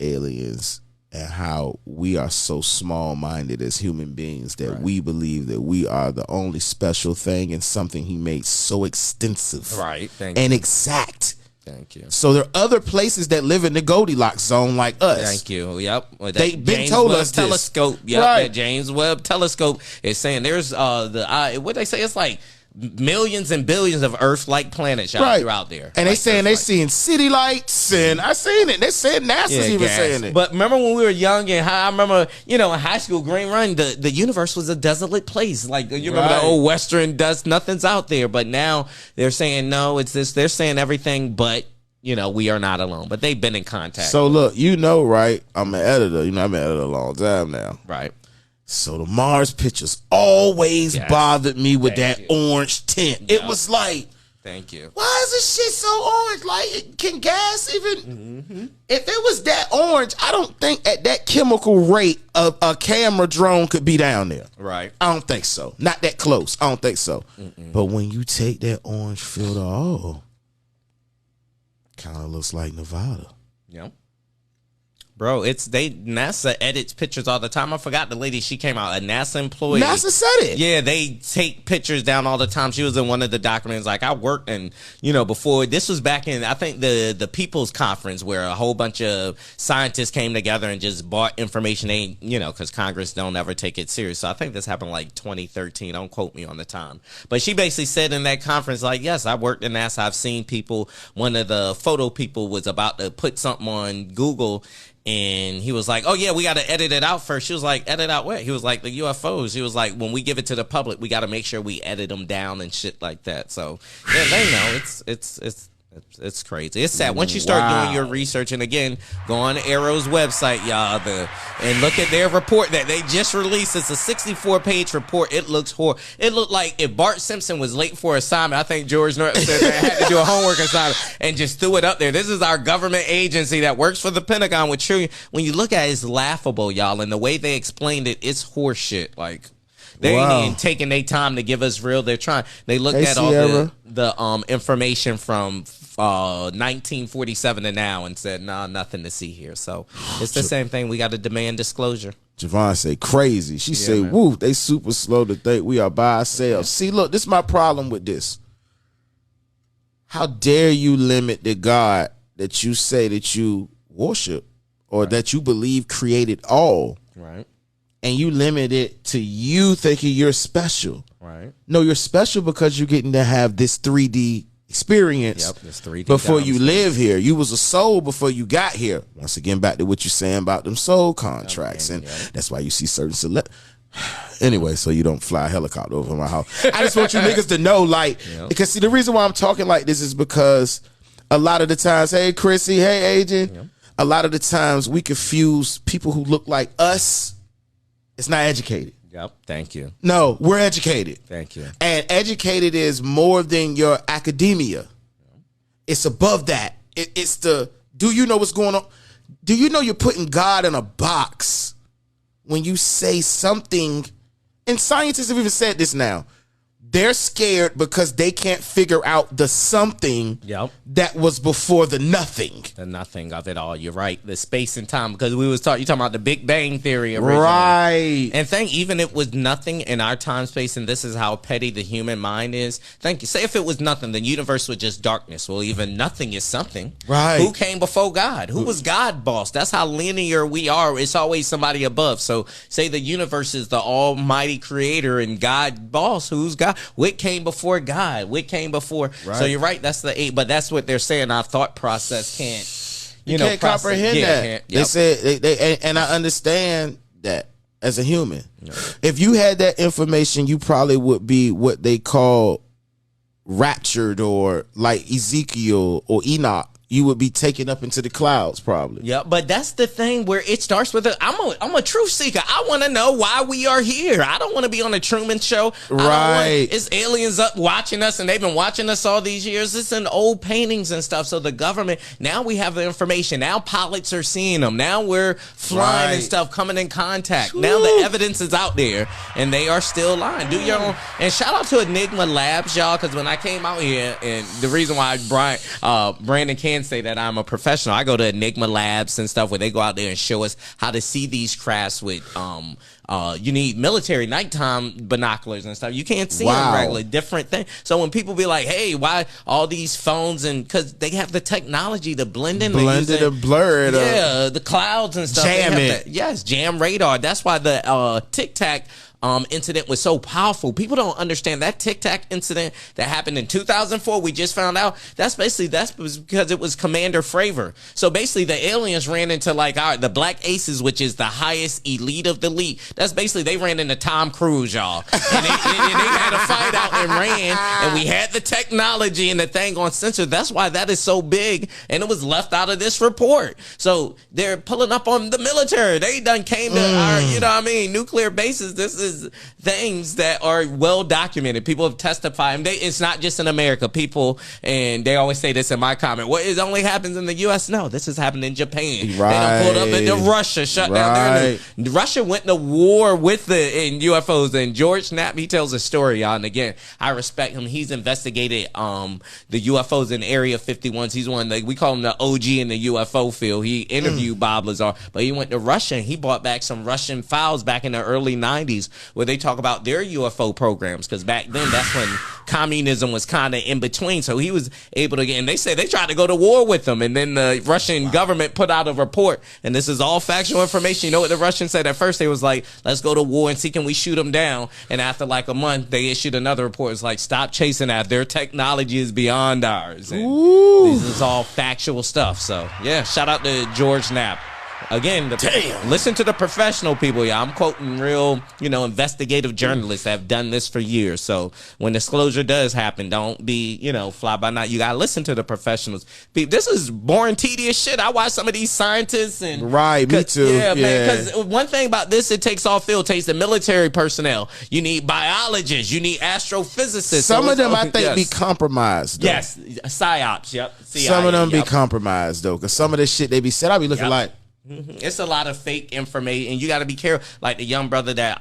aliens and how we are so small-minded as human beings that we believe that we are the only special thing and something he made so extensive and exact. Thank you. So there are other places that live in the Goldilocks zone like us. Thank you. Yep. Well, They've been told us this. Telescope. Yep. That James Webb telescope is saying there's what they say, it's like millions and billions of Earth-like planets throughout there. And they saying they're seeing city lights, and I seen it. They're saying NASA's even saying it. But remember when we were young and I remember, in high school, Green Run, the universe was a desolate place. Like, you remember the old Western dust, nothing's out there. But now they're saying, no, it's this. They're saying everything, but, we are not alone. But they've been in contact. So, look, right? I'm an editor. I've been an editor a long time now. Right. So the Mars pictures always bothered me with that orange tint. It was like, thank you. Why is this shit so orange? Like, can gas even? If it was that orange, I don't think at that chemical rate a camera drone could be down there. Right. I don't think so. Not that close. I don't think so. But when you take that orange filter, kind of looks like Nevada. Yep. Bro, NASA edits pictures all the time. I forgot the lady, she came out, a NASA employee. NASA said it. Yeah, they take pictures down all the time. She was in one of the documents. Like, I worked before, this was back in, I think, the People's Conference, where a whole bunch of scientists came together and just bought information. They, because Congress don't ever take it serious. So I think this happened like 2013. Don't quote me on the time. But she basically said in that conference, like, yes, I worked in NASA. I've seen people. One of the photo people was about to put something on Google, and he was like, oh, yeah, we got to edit it out first. She was like, edit out what? He was like, the UFOs. He was like, when we give it to the public, we got to make sure we edit them down and shit like that. So, yeah, they know. It's crazy. It's sad. Once you start doing your research, and again, go on AARO's website, y'all, and look at their report that they just released. It's a 64-page report. It looks horrible. It looked like if Bart Simpson was late for assignment, I think George Norton said they had to do a homework assignment and just threw it up there. This is our government agency that works for the Pentagon with trillion. When you look at it, it's laughable, y'all, and the way they explained it, it's horseshit. Like, they ain't even taking their time to give us real. They looked at all the information from 1947 to now and said, nah, nothing to see here. So it's the same thing. We got to demand disclosure. Javon say crazy. She say, woo, they super slow to think we are by ourselves. See, look, this is my problem with this. How dare you limit the God that you say that you worship or that you believe created all? Right. And you limit it to you thinking you're special. Right. No, you're special because you're getting to have this 3D experience this 3D before you live here. You was a soul before you got here. Once again, back to what you're saying about them soul contracts. And that's why you see certain anyway, so you don't fly a helicopter over my house. I just want you niggas to know, like, because see, the reason why I'm talking like this is because a lot of the times, hey, Chrissy, hey, Agent, a lot of the times we confuse people who look like us. It's not educated. Yep. Thank you. No, we're educated. Thank you. And educated is more than your academia. It's above that. It's the, do you know what's going on? Do you know you're putting God in a box when you say something? And scientists have even said this now. They're scared because they can't figure out the something that was before the nothing. The nothing of it all. You're right. The space and time, because we was talking about the Big Bang Theory originally. Right. And even it was nothing in our time space, and this is how petty the human mind is. Thank you. Say if it was nothing, the universe was just darkness. Well, even nothing is something. Right. Who came before God? Who was God boss? That's how linear we are. It's always somebody above. So say the universe is the almighty creator and God boss. Who's God? What came before God? What came before? Right. So you're right. That's the 8. But that's what they're saying. Our thought process can't, you can't comprehend that. They said, and I understand that as a human. If you had that information, you probably would be what they call raptured, or like Ezekiel or Enoch. You would be taken up into the clouds, probably. Yeah, but that's the thing where it starts with I'm a truth seeker. I want to know why we are here. I don't want to be on the Truman Show. Right. It's aliens up watching us, and they've been watching us all these years. It's in old paintings and stuff. So the government, now we have the information. Now pilots are seeing them. Now we're flying and stuff, coming in contact. Now the evidence is out there, and they are still lying. Do your own. And shout out to Enigma Labs, y'all, because when I came out here, and the reason why Brandon Kansas can say that I'm a professional. I go to Enigma Labs and stuff where they go out there and show us how to see these crafts with you need military nighttime binoculars and stuff. You can't see them regularly. Different thing. So when people be like, "Hey, why all these phones?" and because they have the technology to blend in, blur it, the clouds and stuff. Jam it. Yes, jam radar. That's why the Tic Tac incident was so powerful. People don't understand that Tic Tac incident that happened in 2004. We just found out that's because it was Commander Fravor. So basically, the aliens ran into like the Black Aces, which is the highest elite of the elite. That's basically they ran into Tom Cruise, y'all, and they had a fight out and ran, and we had the technology and the thing on sensor. That's why that is so big, and it was left out of this report. So they're pulling up on the military. They done came to our, nuclear bases. This is things that are well documented. People have testified. It's not just in America. People, and they always say this in my comment, well, it only happens in the U.S. No, this has happened in Japan. Right. They done pulled up into Russia, shut down there. Russia went to war with in UFOs. And George Knapp, he tells a story, y'all. And again, I respect him. He's investigated the UFOs in Area 51s. He's one, we call him the OG in the UFO field. He interviewed Bob Lazar, but he went to Russia and he brought back some Russian files back in the early 90s where they talk about their UFO programs, because back then that's when communism was kind of in between. So he was able to get, and they said they tried to go to war with them, and then the Russian government put out a report, and this is all factual information. You know what the Russians said at first? They was like, let's go to war and see can we shoot them down. And after like a month, they issued another report. It's like, stop chasing that. Their technology is beyond ours. And this is all factual stuff. So yeah, shout out to George Knapp. Again, listen to the professional people. Yeah, I'm quoting real, investigative journalists that have done this for years. So when disclosure does happen, don't be, fly by night. You got to listen to the professionals. This is boring, tedious shit. I watch some of these scientists and me too. Yeah, man. Because one thing about this, it takes all field. It takes the military personnel. You need biologists. You need astrophysicists. Some of them, I think, be compromised. Though. Yes, psyops. Yep. CIA, some of them be compromised though, because some of this shit they be said, I be looking like. It's a lot of fake information, and you got to be careful. Like the young brother that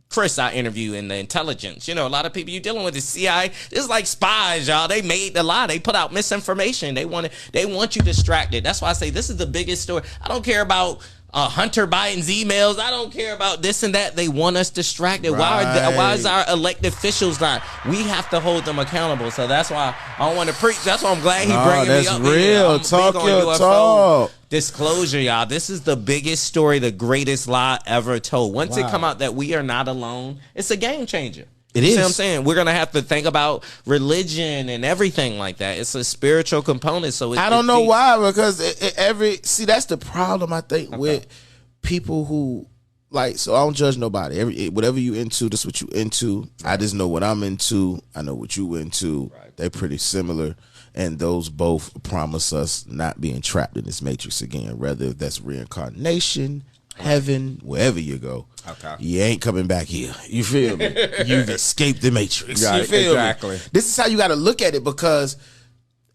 Chris I interview in the intelligence. A lot of people you're dealing with the CIA. It's like spies, y'all. They made the lie. They put out misinformation. They want you distracted. That's why I say this is the biggest story. I don't care about Hunter Biden's emails. I don't care about this and that. They want us distracted. Right. Why is our elected officials not? We have to hold them accountable. So that's why I don't want to preach. That's why I'm glad he bringing me up. That's real. Talk your talk. Disclosure, y'all. This is the biggest story, the greatest lie ever told. Once it come out that we are not alone, it's a game changer. It is. See what I'm saying? We're going to have to think about religion and everything like that. It's a spiritual component. So I don't know why, because that's the problem, I think, with people who, so I don't judge nobody. Whatever you into, that's what you into. I just know what I'm into. I know what you into. Right. They're pretty similar. And those both promise us not being trapped in this matrix again, whether that's reincarnation, heaven, wherever you go. Okay. You ain't coming back here. You feel me? You've escaped the matrix. Right, you feel me? This is how you got to look at it, because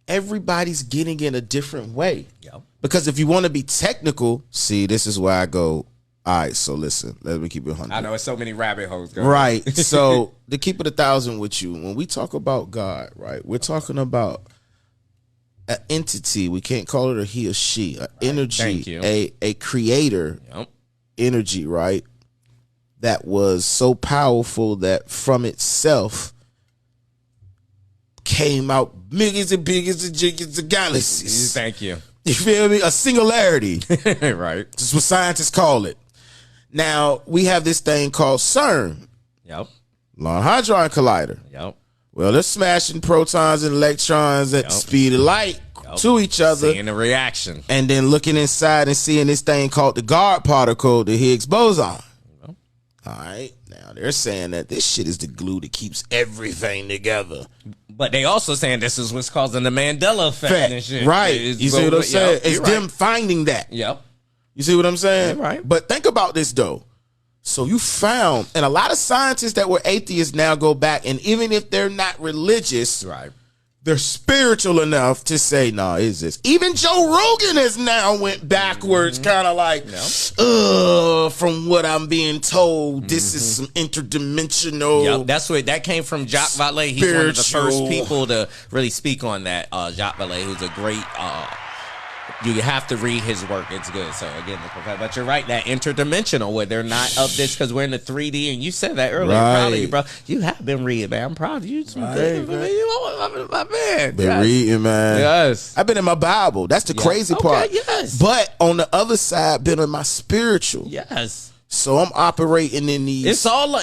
everybody's getting in a different way. Yep. Because if you want to be technical, this is where I go, all right, so listen, let me keep it 100. I know it's so many rabbit holes. Right. So to keep it 1,000 with you, when we talk about God, right, we're talking about an entity. We can't call it a he or she, an energy, a creator energy, right? That was so powerful that from itself came out millions and billions and jiggies of galaxies. Thank you. You feel me? A singularity. Right. That's what scientists call it. Now, we have this thing called CERN. Yep. Long Hadron Collider. Yep. Well, they're smashing protons and electrons at the speed of light to each other. Seeing the reaction. And then looking inside and seeing this thing called the God particle, the Higgs boson. Yep. All right. Now, they're saying that this shit is the glue that keeps everything together. But they also saying this is what's causing the Mandela effect and shit. Right. You see what I'm saying? It's them finding that. Yep. You see what I'm saying? You're right. But think about this, though. So you found, and a lot of scientists that were atheists now go back, and even if they're not religious, right, they're spiritual enough to say, "Nah, is this?" Even Joe Rogan has now went backwards, kind of like, from what I'm being told, this is some interdimensional. Yep, that's what that came from. Jacques Vallée. He's one of the first people to really speak on that. Jacques Vallée, who's a great. You have to read his work. It's good. So again, but you're right. That interdimensional where they're not of this because we're in the 3D, and you said that earlier. Right. Proud of you, bro. You have been reading, man. I'm proud of you. My man. Been reading, man. Yes. I've been in my Bible. That's the crazy part. Yes. But on the other side, been in my spiritual. Yes. So I'm operating in these. It's all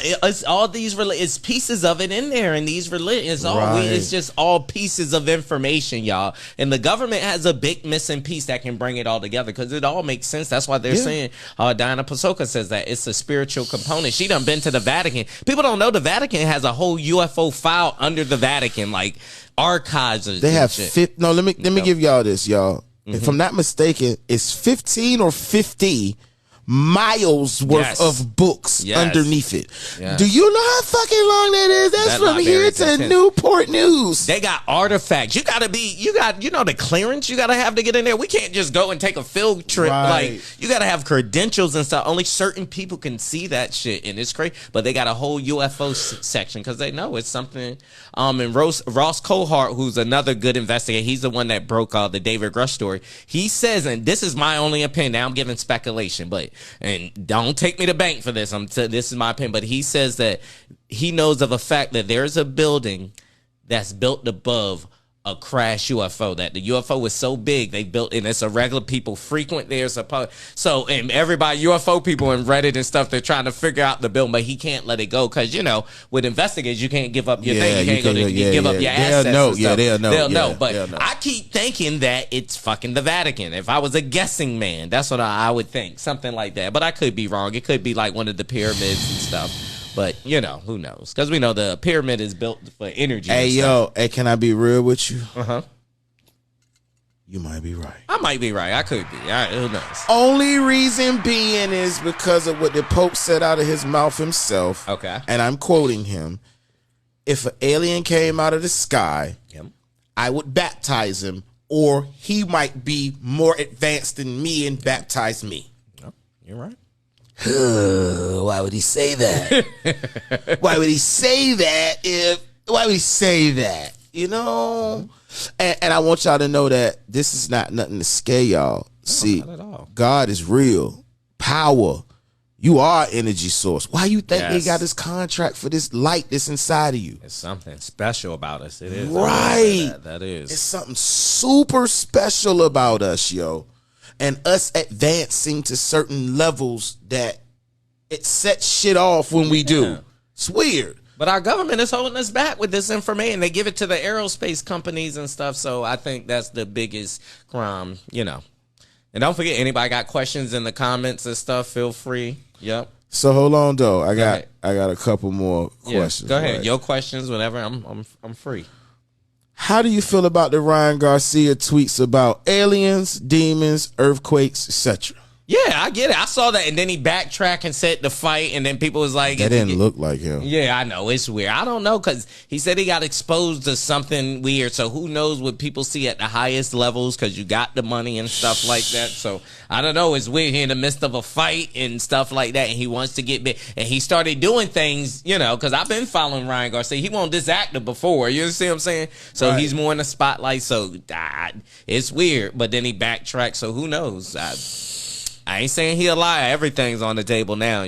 these. It's pieces of it in there, and these religions. It's just all pieces of information, y'all. And the government has a big missing piece that can bring it all together because it all makes sense. That's why they're saying. Diana Pasoka says that it's a spiritual component. She done been to the Vatican. People don't know the Vatican has a whole UFO file under the Vatican, like archives. They have let me give y'all this, y'all. If I'm not mistaken, it's 15 or 50 miles worth of books underneath it. Yes. Do you know how fucking long that is? That's from here to Newport News. They got artifacts. You got the clearance you got to have to get in there. We can't just go and take a field trip. Right. Like, you got to have credentials and stuff. Only certain people can see that shit, and it's crazy. But they got a whole UFO section because they know it's something. And Ross Cohart, who's another good investigator, he's the one that broke the David Rush story. He says, and this is my only opinion. Now I'm giving speculation, and don't take me to bank for this. This is my opinion, but he says that he knows of a fact that there's a building that's built above a crash UFO. That the UFO is so big they built, and it's a regular people frequent there. So and everybody UFO people and Reddit and stuff, they're trying to figure out the building, but he can't let it go because with investigators you can't give up your thing. You can't give up your assets. They'll know. But I keep thinking that it's fucking the Vatican. If I was a guessing man, that's what I would think, something like that. But I could be wrong. It could be like one of the pyramids and stuff. But, who knows? Because we know the pyramid is built for energy. Hey, can I be real with you? Uh-huh. You might be right. I might be right. I could be. Who knows? Only reason being is because of what the Pope said out of his mouth himself. Okay. And I'm quoting him. If an alien came out of the sky, I would baptize him, or he might be more advanced than me and baptize me. No, you're right. Why would he say that? Why would he say that? Why would he say that? And I want y'all to know that this is not nothing to scare y'all. See, not at all. God is real. Power. You are an energy source. Why you think they got this contract for this light that's inside of you? It's something special about us. It is. Right. That is. It's something super special about us, yo. And us advancing to certain levels that it sets shit off when we do. It's weird. But our government is holding us back with this information. They give it to the aerospace companies and stuff. So I think that's the biggest crime, And don't forget, anybody got questions in the comments and stuff, feel free. Yep. So hold on though. I got a couple more questions. Go ahead. Right? Your questions, whenever. I'm free. How do you feel about the Ryan Garcia tweets about aliens, demons, earthquakes, etc.? Yeah, I get it. I saw that, and then he backtracked and said the fight, and then people was like, that didn't look like him. Yeah, I know. It's weird. I don't know, because he said he got exposed to something weird, so who knows what people see at the highest levels, because you got the money and stuff like that. So I don't know. It's weird. He in the midst of a fight and stuff like that, and he wants to get big, and he started doing things, because I've been following Ryan Garcia. He wasn't this active before. You see what I'm saying? So he's more in the spotlight. So it's weird, but then he backtracked. So who knows? I ain't saying he a liar. Everything's on the table now,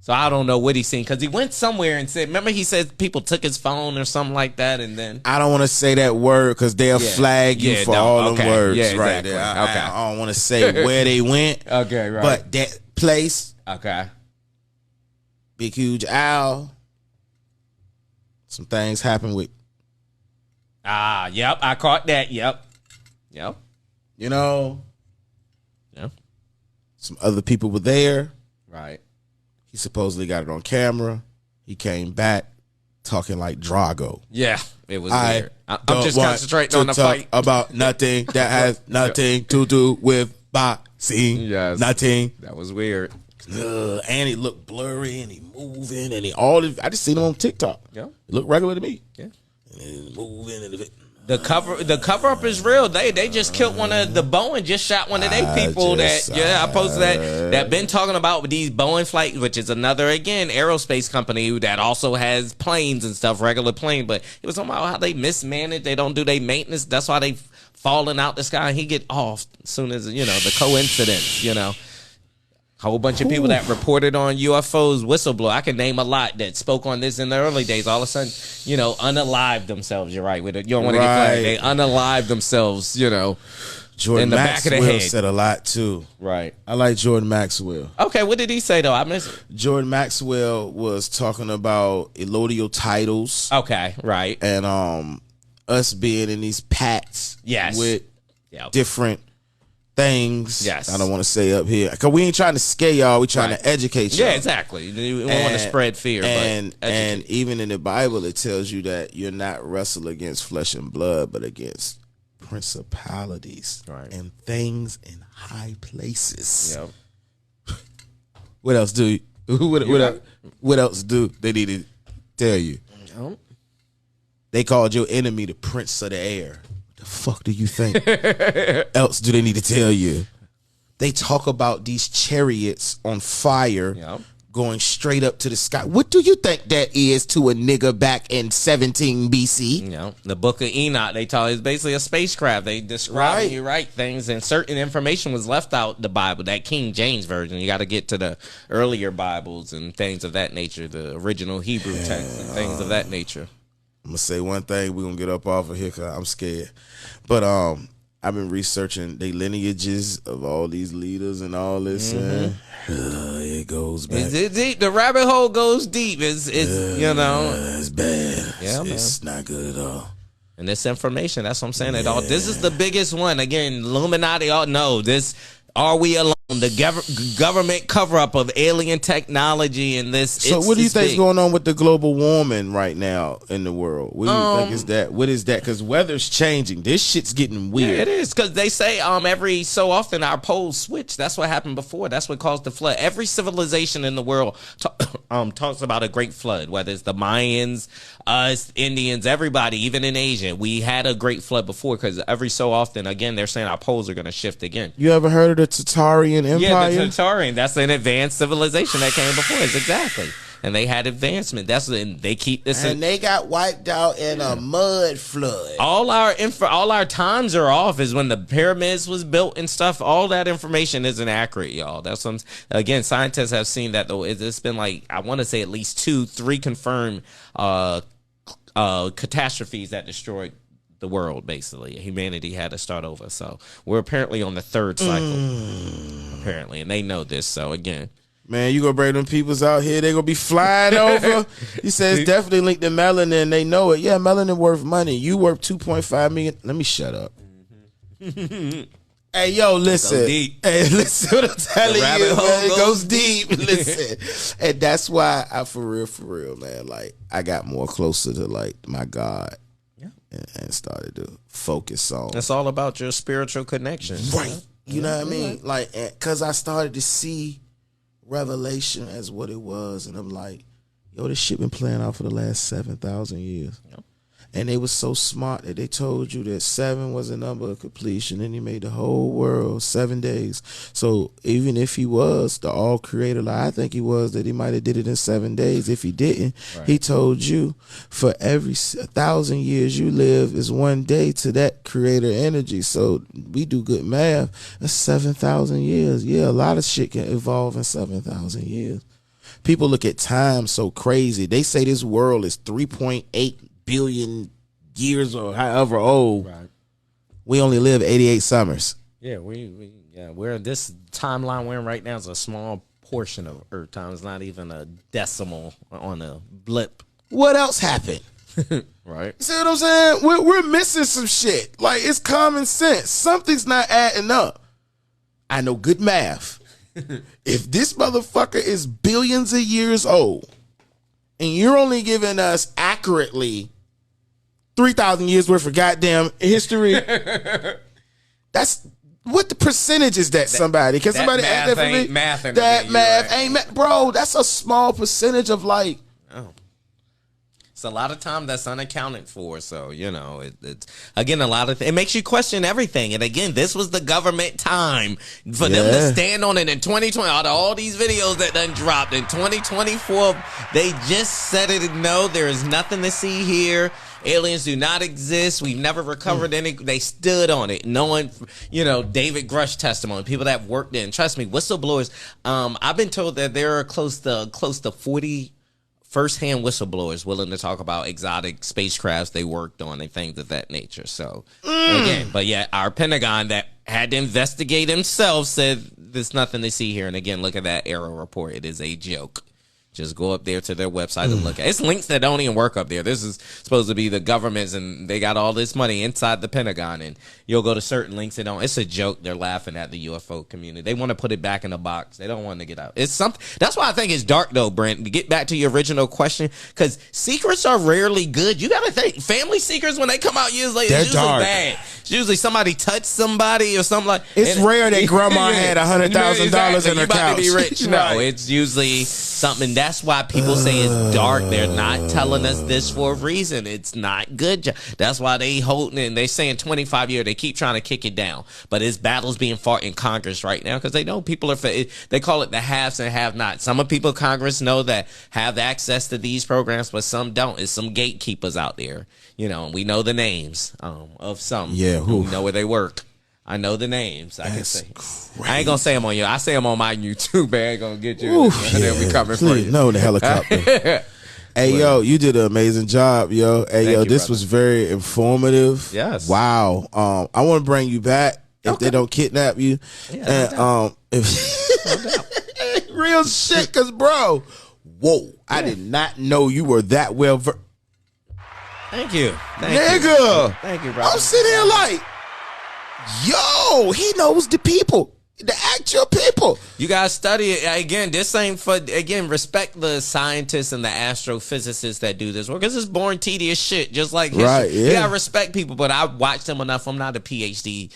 So I don't know what he's seen, because he went somewhere and said, remember he said people took his phone or something like that, and then I don't want to say that word because they'll flag you for all them words right there. I don't want to say where they went. Okay, right. But that place, okay, Big Huge Owl, some things happen with. Yep, I caught that. Yep. Yeah. Some other people were there. Right. He supposedly got it on camera. He came back talking like Drago. Yeah, it was weird. I'm just concentrating on the fight. About nothing that has nothing to do with boxing. Yes. Nothing. That was weird. And he looked blurry and he moving and I just seen him on TikTok. Yeah. He looked regular to me. Yeah. and move into the. The cover up is real. They just killed one of the Boeing just shot one of their people I posted that been talking about these Boeing flights, which is another again aerospace company that also has planes and stuff, regular plane, but it was talking about how they mismanage, they don't do their maintenance. That's why they falling out the sky and he get off as soon as the coincidence, whole bunch of people that reported on UFOs, whistleblower. I can name a lot that spoke on this in the early days. All of a sudden, unalived themselves. You're right. You don't want to get flagged. They unalived themselves, Jordan in the back of the Maxwell head. said a lot, too. Right. I like Jordan Maxwell. Okay, what did he say, though? I missed it. Jordan Maxwell was talking about elodial titles. Okay, right. And us being in these pacts with different things. Yes. I don't want to say up here because we ain't trying to scare y'all. We trying to educate y'all. Yeah, exactly. We don't want to spread fear. And even in the Bible, it tells you that you're not wrestle against flesh and blood, but against principalities and things in high places. Yep. What else do? What else do they need to tell you? Yep. They called your enemy the prince of the air. The fuck do you think else do they need to tell you? They talk about these chariots on fire going straight up to the sky. What do you think that is to a nigga back in 17 BC? The Book of Enoch, they tell it's basically a spacecraft. They describe things, and certain information was left out the Bible, that King James version. You got to get to the earlier Bibles and things of that nature, the original Hebrew text and things of that nature. I'm gonna say one thing. We're gonna get up off of here because I'm scared. But I've been researching the lineages of all these leaders and all this. It goes back. It's deep. The rabbit hole goes deep. It's it's bad. Yeah, it's not good at all. And this information, that's what I'm saying. This is the biggest one. Again, Illuminati. All know this. Are we alone? The government cover up of alien technology and this. So, what do you think is going on with the global warming right now in the world? What do you think is that? What is that? Because weather's changing. This shit's getting weird. Yeah, it is, because they say every so often our poles switch. That's what happened before. That's what caused the flood. Every civilization in the world talks about a great flood. Whether it's the Mayans, us, Indians, everybody, even in Asia, we had a great flood before. Because every so often, again, they're saying our poles are going to shift again. You ever heard of the Tatarian Empire? Yeah, the Tatarian. That's an advanced civilization that came before us. Exactly. And they had advancement. And they keep this. And they got wiped out in a mud flood. All our times are off. Is when the pyramids was built and stuff. All that information isn't accurate, y'all. That's some. Again, scientists have seen that though. It's been like, I want to say at least 2-3 confirmed catastrophes that destroyed the world. Basically, humanity had to start over. So we're apparently on the third cycle. Apparently, and they know this. So again. Man, you gonna bring them peoples out here? They gonna be flying over. He says definitely linked to melanin. They know it. Yeah, melanin worth money. You worth 2.5 million. Let me shut up. Hey, yo, listen. Hey, listen what I'm telling you, man. It goes deep. Listen, and that's why I for real, man. Like I got more closer to like my God, and started to focus on. It's all about your spiritual connection, right? You know what I mean? Like, because I started to see Revelation as what it was, and I'm like, yo, this shit been playing out for the last 7,000 years. Yep. And they was so smart that they told you that 7 was a number of completion, and he made the whole world 7 days. So even if he was the all creator, like I think he was, that he might have did it in 7 days. If he didn't, he told you for every 1,000 years you live is 1 day to that creator energy. So we do good math. That's 7,000 years. Yeah, a lot of shit can evolve in 7,000 years. People look at time so crazy. They say this world is 3.8 billion years or however old. Right. We only live 88 summers. Yeah, we're this timeline we're in right now is a small portion of Earth time. It's not even a decimal on a blip. What else happened? Right. You see what I'm saying? We're missing some shit. Like, it's common sense. Something's not adding up. I know good math. If this motherfucker is billions of years old and you're only giving us accurately 3,000 years worth of goddamn history, that's what the percentage is that somebody? Can somebody add that for me? That math ain't math. Bro, that's a small percentage of like. Oh. It's a lot of time that's unaccounted for. So, it's again, a lot of it makes you question everything. And again, this was the government time for them to stand on it in 2020. Out of all these videos that done dropped in 2024, they just said it. No, there is nothing to see here. Aliens do not exist. We've never recovered any. They stood on it. No one, David Grush testimony, people that worked in. Trust me, whistleblowers. I've been told that there are close to 40 first-hand whistleblowers willing to talk about exotic spacecrafts they worked on and things of that nature. So, again, but yeah, our Pentagon that had to investigate themselves said there's nothing to see here. And again, look at that AARO report. It is a joke. Just go up there to their website and look at it. It's links that don't even work up there. This is supposed to be the government's, and they got all this money inside the Pentagon, and you'll go to certain links that don't. It's a joke. They're laughing at the UFO community. They want to put it back in the box. They don't want to get out. It's something. That's why I think it's dark, though, Brent. To get back to your original question, because secrets are rarely good. You got to think, family secrets, when they come out years later, it's usually bad. It's usually somebody touched somebody or something like. It's rare that grandma had $100,000 in her couch. You about to be rich. No, it's usually something. That's why people say it's dark. They're not telling us this for a reason. It's not good. That's why they holding it. They saying 25 years. They keep trying to kick it down. But it's battles being fought in Congress right now because they know people are. They call it the haves and have-nots. Some of people in Congress know that have access to these programs, but some don't. It's some gatekeepers out there. We know the names of some. Yeah, who know where they work. I know the names. I can say. Crazy. I ain't gonna say them on you. I say them on my YouTube. I ain't gonna get you. They'll be coming for you. No, the helicopter. Hey, yo, you did an amazing job, yo. Hey, Thank yo, you, this brother. was very informative. Yes. Wow. I want to bring you back if they don't kidnap you. Yeah, And if real shit, cause bro, whoa, I did not know you were that well. Thank you, nigga. Thank you, bro. I'm sitting here like, yo, he knows the people. The actual people. You guys study it. Again, this ain't for, respect the scientists and the astrophysicists that do this work, because it's boring, tedious shit, just like history. Right, yeah. You gotta respect people, but I watch them enough. I'm not a PhD,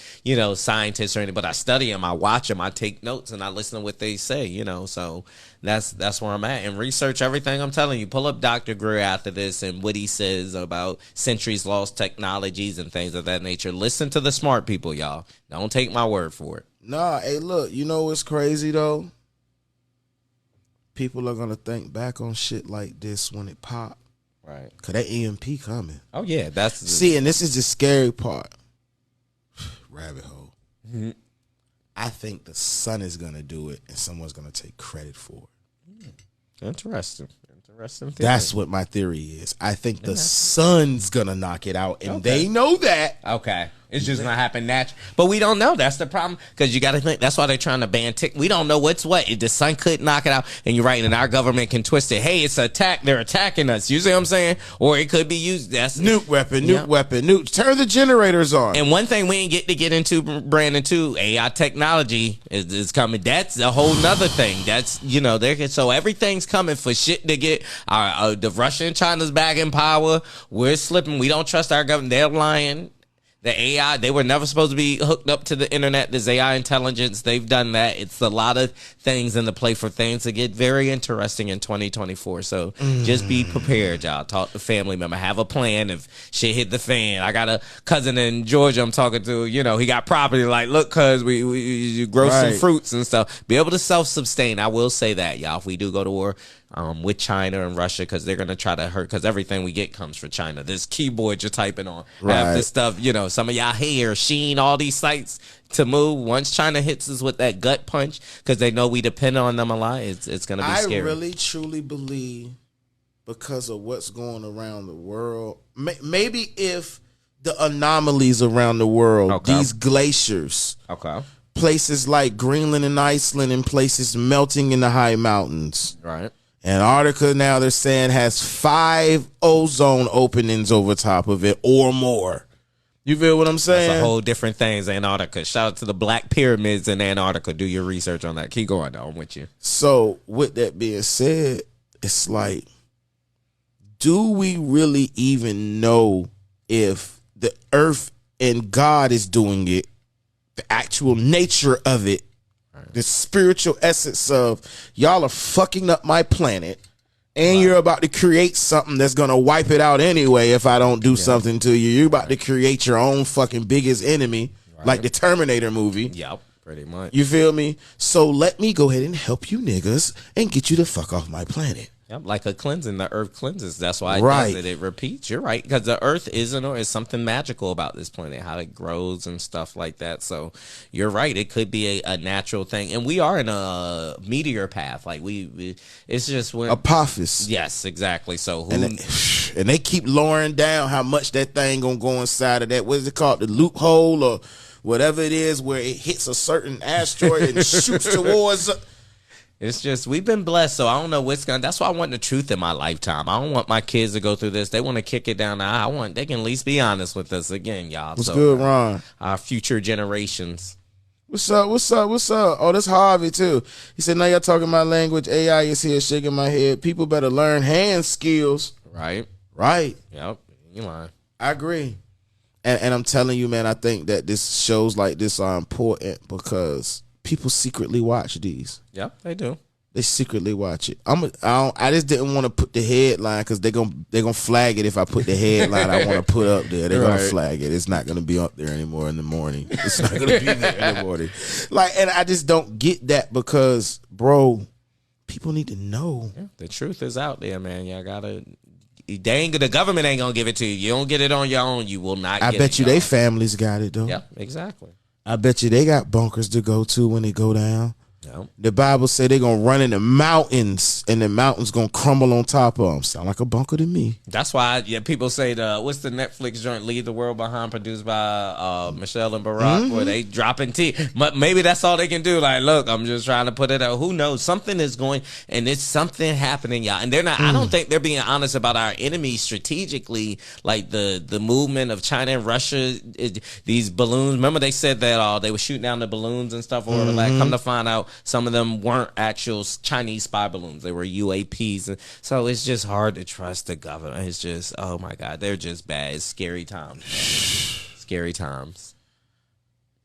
scientist or anything, but I study them, I watch them, I take notes, and I listen to what they say, so that's where I'm at. And research everything I'm telling you. Pull up Dr. Greer after this and what he says about centuries lost technologies and things of that nature. Listen to the smart people, y'all. Don't take my word for it. Nah, hey, look, you know what's crazy, though? People are going to think back on shit like this when it pop. Right. Because that EMP coming. Oh, yeah. See, and this is the scary part. Rabbit hole. Mm-hmm. I think the sun is going to do it, and someone's going to take credit for it. Interesting theory. That's what my theory is. I think the sun's going to knock it out, and they know that. Okay. It's just going to happen naturally. But we don't know. That's the problem. Because you got to think, that's why they're trying to ban we don't know what's what. If the sun could knock it out, and you're right, and our government can twist it. Hey, it's an attack. They're attacking us. You see what I'm saying? Or it could be used. That's nuke weapon. Turn the generators on. And one thing we ain't get into, Brandon, too, AI technology is coming. That's a whole nother thing. That's, so everything's coming for shit to get the Russia and China's back in power. We're slipping. We don't trust our government. They're lying. The AI, they were never supposed to be hooked up to the internet. There's AI intelligence. They've done that. It's a lot of things in the play for things to get very interesting in 2024. So just be prepared, y'all. Talk to family member. Have a plan if shit hit the fan. I got a cousin in Georgia I'm talking to. He got property. Like, look, cuz we grow some fruits and stuff. Be able to self-sustain. I will say that, y'all. If we do go to war with China and Russia, because they're going to try to hurt, because everything we get comes from China. This keyboard you're typing on, have this stuff, some of y'all hair, Sheen, all these sites to move. Once China hits us with that gut punch, because they know we depend on them a lot, it's going to be scary. I really, truly believe, because of what's going around the world, maybe if the anomalies around the world, these glaciers, places like Greenland and Iceland, and places melting in the high mountains, right? Antarctica now they're saying has 5 ozone openings over top of it or more. You feel what I'm saying? That's a whole different thing, Antarctica. Shout out to the Black Pyramids in Antarctica. Do your research on that. Keep going, though. I'm with you. So with that being said, it's like, do we really even know if the earth and God is doing it, the actual nature of it, the spiritual essence of y'all are fucking up my planet, And you're about to create something that's going to wipe it out anyway if I don't do something to you. You're about to create your own fucking biggest enemy, like the Terminator movie. Yep, pretty much. You feel me? So let me go ahead and help you niggas and get you the fuck off my planet. Yep, like a cleansing. The earth cleanses. That's why it does it. It repeats. You're right. Because the earth is something magical about this planet, how it grows and stuff like that. So you're right. It could be a natural thing. And we are in a meteor path. Like it's just Apophis. Yes, exactly. So and they keep lowering down how much that thing gonna go inside of that. What is it called? The loophole or whatever it is, where it hits a certain asteroid and shoots towards. It's just, we've been blessed, so I don't know what's going to, that's why I want the truth in my lifetime. I don't want my kids to go through this. They want to kick it down the aisle. They can at least be honest with us again, y'all. What's good, Ron? Our future generations. What's up? Oh, that's Harvey, too. He said, now y'all talking my language. AI is here shaking my head. People better learn hand skills. Right. Yep. You lying. I agree. And I'm telling you, man, I think that this shows like this are important because people secretly watch these. Yep, they do. They secretly watch it. I just didn't want to put the headline because they're gonna flag it if I put the headline I want to put up there. They're gonna flag it. It's not gonna be up there anymore in the morning. It's not gonna be there in the morning. And I just don't get that because, bro, people need to know. Yeah, the truth is out there, man. Y'all gotta. The government ain't gonna give it to you. You don't get it on your own. You will not. I bet you they families got it though. Yeah, exactly. I bet you they got bunkers to go to when they go down. Yep. The Bible say they're going to run in the mountains and the mountains going to crumble on top of them. Sound like a bunker to me. That's why people say what's the Netflix joint, Leave the World Behind, produced by Michelle and Barack, where they dropping tea. But maybe that's all they can do. Like, look, I'm just trying to put it out. Who knows? Something is going, and it's something happening, y'all. And they're not, I don't think they're being honest about our enemies strategically, like the movement of China and Russia, these balloons. Remember they said that they were shooting down the balloons and stuff, or like, come to find out, some of them weren't actual Chinese spy balloons. They were UAPs. And so it's just hard to trust the government. It's just, oh my God, they're just bad. It's scary times. Scary times.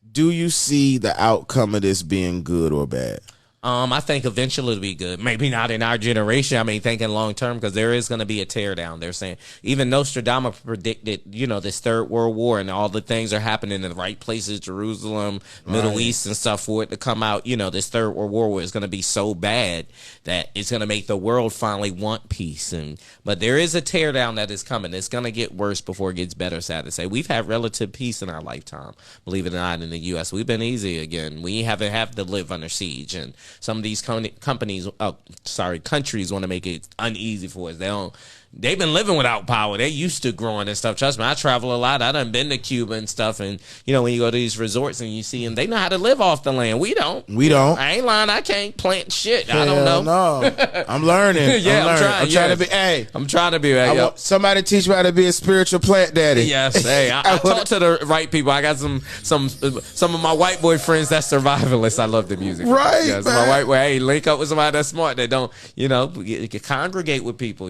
Do you see the outcome of this being good or bad? I think eventually it'll be good. Maybe not in our generation. I mean, thinking long term, because there is going to be a teardown. They're saying even Nostradamus predicted, this Third World War and all the things are happening in the right places, Jerusalem, Middle East and stuff, for it to come out. This Third World War where it's going to be so bad that it's going to make the world finally want peace. But there is a teardown that is coming. It's going to get worse before it gets better. Sad to say, we've had relative peace in our lifetime. Believe it or not, in the U.S., we've been easy again. We haven't had to live under siege, and some of these countries want to make it uneasy for us. They've been living without power. They're used to growing and stuff. Trust me, I travel a lot. I done been to Cuba and stuff. And, when you go to these resorts and you see them, they know how to live off the land. We don't. I ain't lying. I can't plant shit. I don't know. No. I'm learning. Yeah, I'm trying to be. Hey, I'm trying to be. I want somebody to teach me how to be a spiritual plant daddy. Yes. Hey, I talk to the right people. I got some of my white boy friends that's survivalists. I love the music. Right. Yes, my white boy. Hey, link up with somebody that's smart. That don't, congregate with people.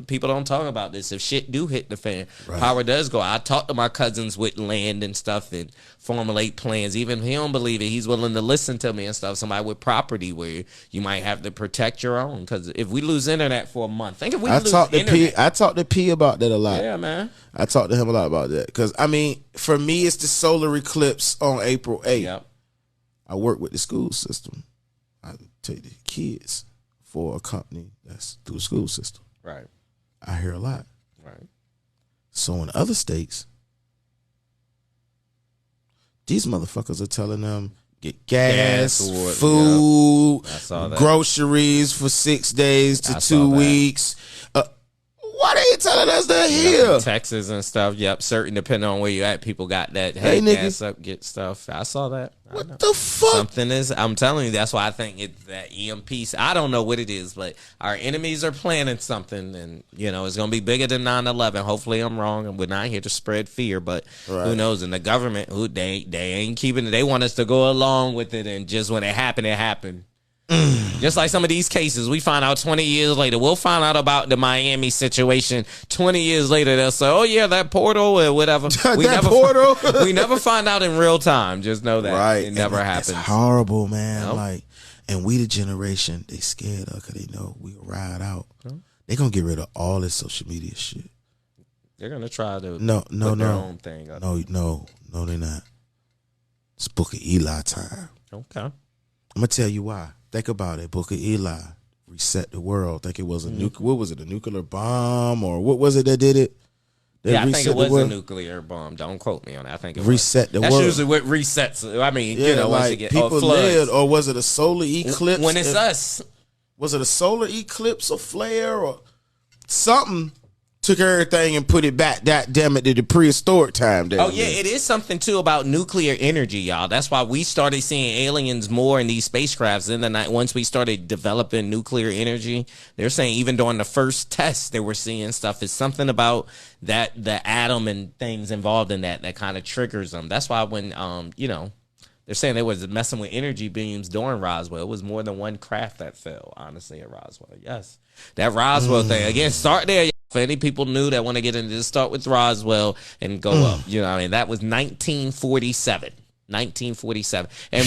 People don't talk about this. If shit do hit the fan, power does go. I talk to my cousins with land and stuff and formulate plans. Even if he don't believe it, he's willing to listen to me and stuff. Somebody with property where you might have to protect your own. Because if we lose internet for a month, think if we lose internet. I talked to P about that a lot. Yeah, man. I talked to him a lot about that. Because, for me, it's the solar eclipse on April 8th. Yep. I work with the school system. I take the kids for a company that's through the school system. Right. I hear a lot. Right. So in other states, these motherfuckers are telling them get gas, food, groceries for 6 days to 2 weeks. Why they ain't telling us that here? Texas and stuff. Yep. Certain, depending on where you at, people got that. Hey, gas up, get stuff. I saw that. What the fuck? Something is. I'm telling you. That's why I think it's that EMP. I don't know what it is, but our enemies are planning something, and it's gonna be bigger than 9/11. Hopefully, I'm wrong, and we're not here to spread fear. But who knows? And the government, they ain't keeping it. They want us to go along with it, and just when it happened, it happened. Just like some of these cases, we find out 20 years later. We'll find out about the Miami situation 20 years later. They'll say, "Oh yeah, that portal or whatever." We never find out in real time. Just know that it never happens. It's horrible, man. And we the generation they scared of because they know we'll ride out. They gonna get rid of all this social media shit. They're gonna try to no their own thing up. No, they're not. It's Book of Eli time. Okay. I'm gonna tell you why. Think about it. Book of Eli reset the world. Think it was a what was it? A nuclear bomb or what was it that did it? I think it was a nuclear bomb. Don't quote me on that. I think it reset the world. world. That's usually what resets. I mean, like once you get people floods. lived, or was it a solar eclipse? When it's us, was it a solar eclipse or flare or something? Took everything and put it back, that damn it, to the prehistoric time. Oh, yeah, it is something, too, about nuclear energy, y'all. That's why we started seeing aliens more in these spacecrafts in the night. Once we started developing nuclear energy, they're saying even during the first test, they were seeing stuff. It's something about that, the atom and things involved in that kind of triggers them. That's why when, they're saying they was messing with energy beams during Roswell. It was more than one craft that fell, honestly, at Roswell. Yes. That Roswell thing. Again, start there. For any people new that want to get into this, start with Roswell and go up. You know what I mean? That was 1947. 1947. And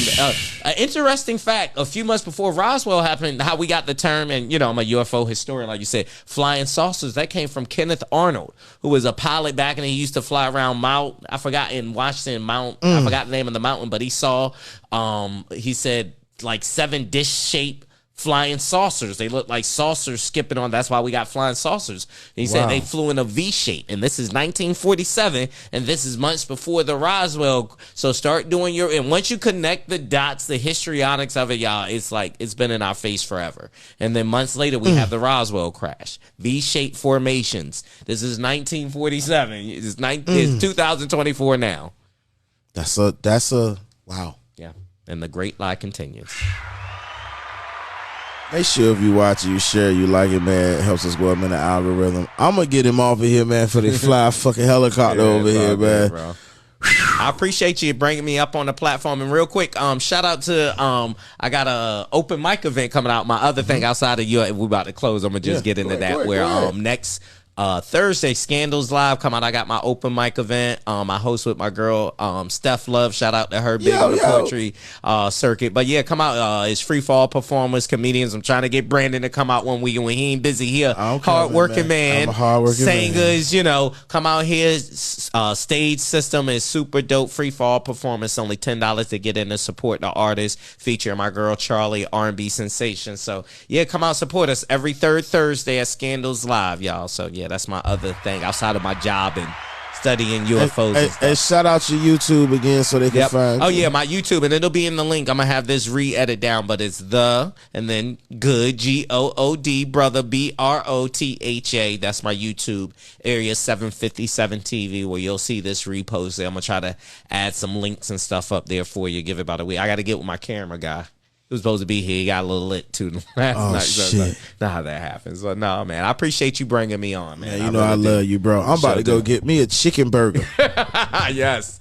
an interesting fact, a few months before Roswell happened, how we got the term, and, I'm a UFO historian, like you said, flying saucers, that came from Kenneth Arnold, who was a pilot back, and he used to fly around I forgot in Washington, I forgot the name of the mountain, but he saw, he said, like 7 dish-shaped flying saucers. They look like saucers skipping on. That's why we got flying saucers. He said they flew in a V shape, and this is 1947, and this is months before the Roswell. So start doing and once you connect the dots, the histrionics of it, y'all, it's like it's been in our face forever. And then months later, we have the Roswell crash. V-shaped formations. This is 1947. It's 2024 now. That's a wow. Yeah, and the great lie continues. Make sure if you watch it, you share, you like it, man. It helps us go up in the algorithm. I'm going to get him off of here, man, for the fly fucking helicopter over here, man. Bro. I appreciate you bringing me up on the platform. And real quick, shout out to I got a open mic event coming out. My other thing outside of you, we're about to close. I'm going to just get into that. Next Thursday, Scandals Live come out. I got my open mic event. I host with my girl Steph Love. Shout out to her, big on the poetry circuit. But yeah, come out. It's free for all performers, comedians. I'm trying to get Brandon to come out one week when he ain't busy. He a hard-working man. I'm a hard-working singers, come out here. Stage system is super dope. Free for all performance. Only $10 to get in to support the artist. Featuring my girl Charlie, R&B sensation. So yeah, come out, support us every third Thursday at Scandals Live, y'all. So yeah, that's my other thing outside of my job and studying UFOs. And shout out your YouTube again so they can find. Oh yeah, my YouTube, and it'll be in the link. I'm gonna have this re-edit down, but it's and then good GOOD brother BROTHA. That's my YouTube area 757 TV, where you'll see this reposted. I'm gonna try to add some links and stuff up there for you. Give it about a week. I got to get with my camera guy. He was supposed to be here. He got a little lit too last night. Shit. Not how that happens. So, no, man. I appreciate you bringing me on, man. I love you, bro. I'm about to go get me a chicken burger. Yes.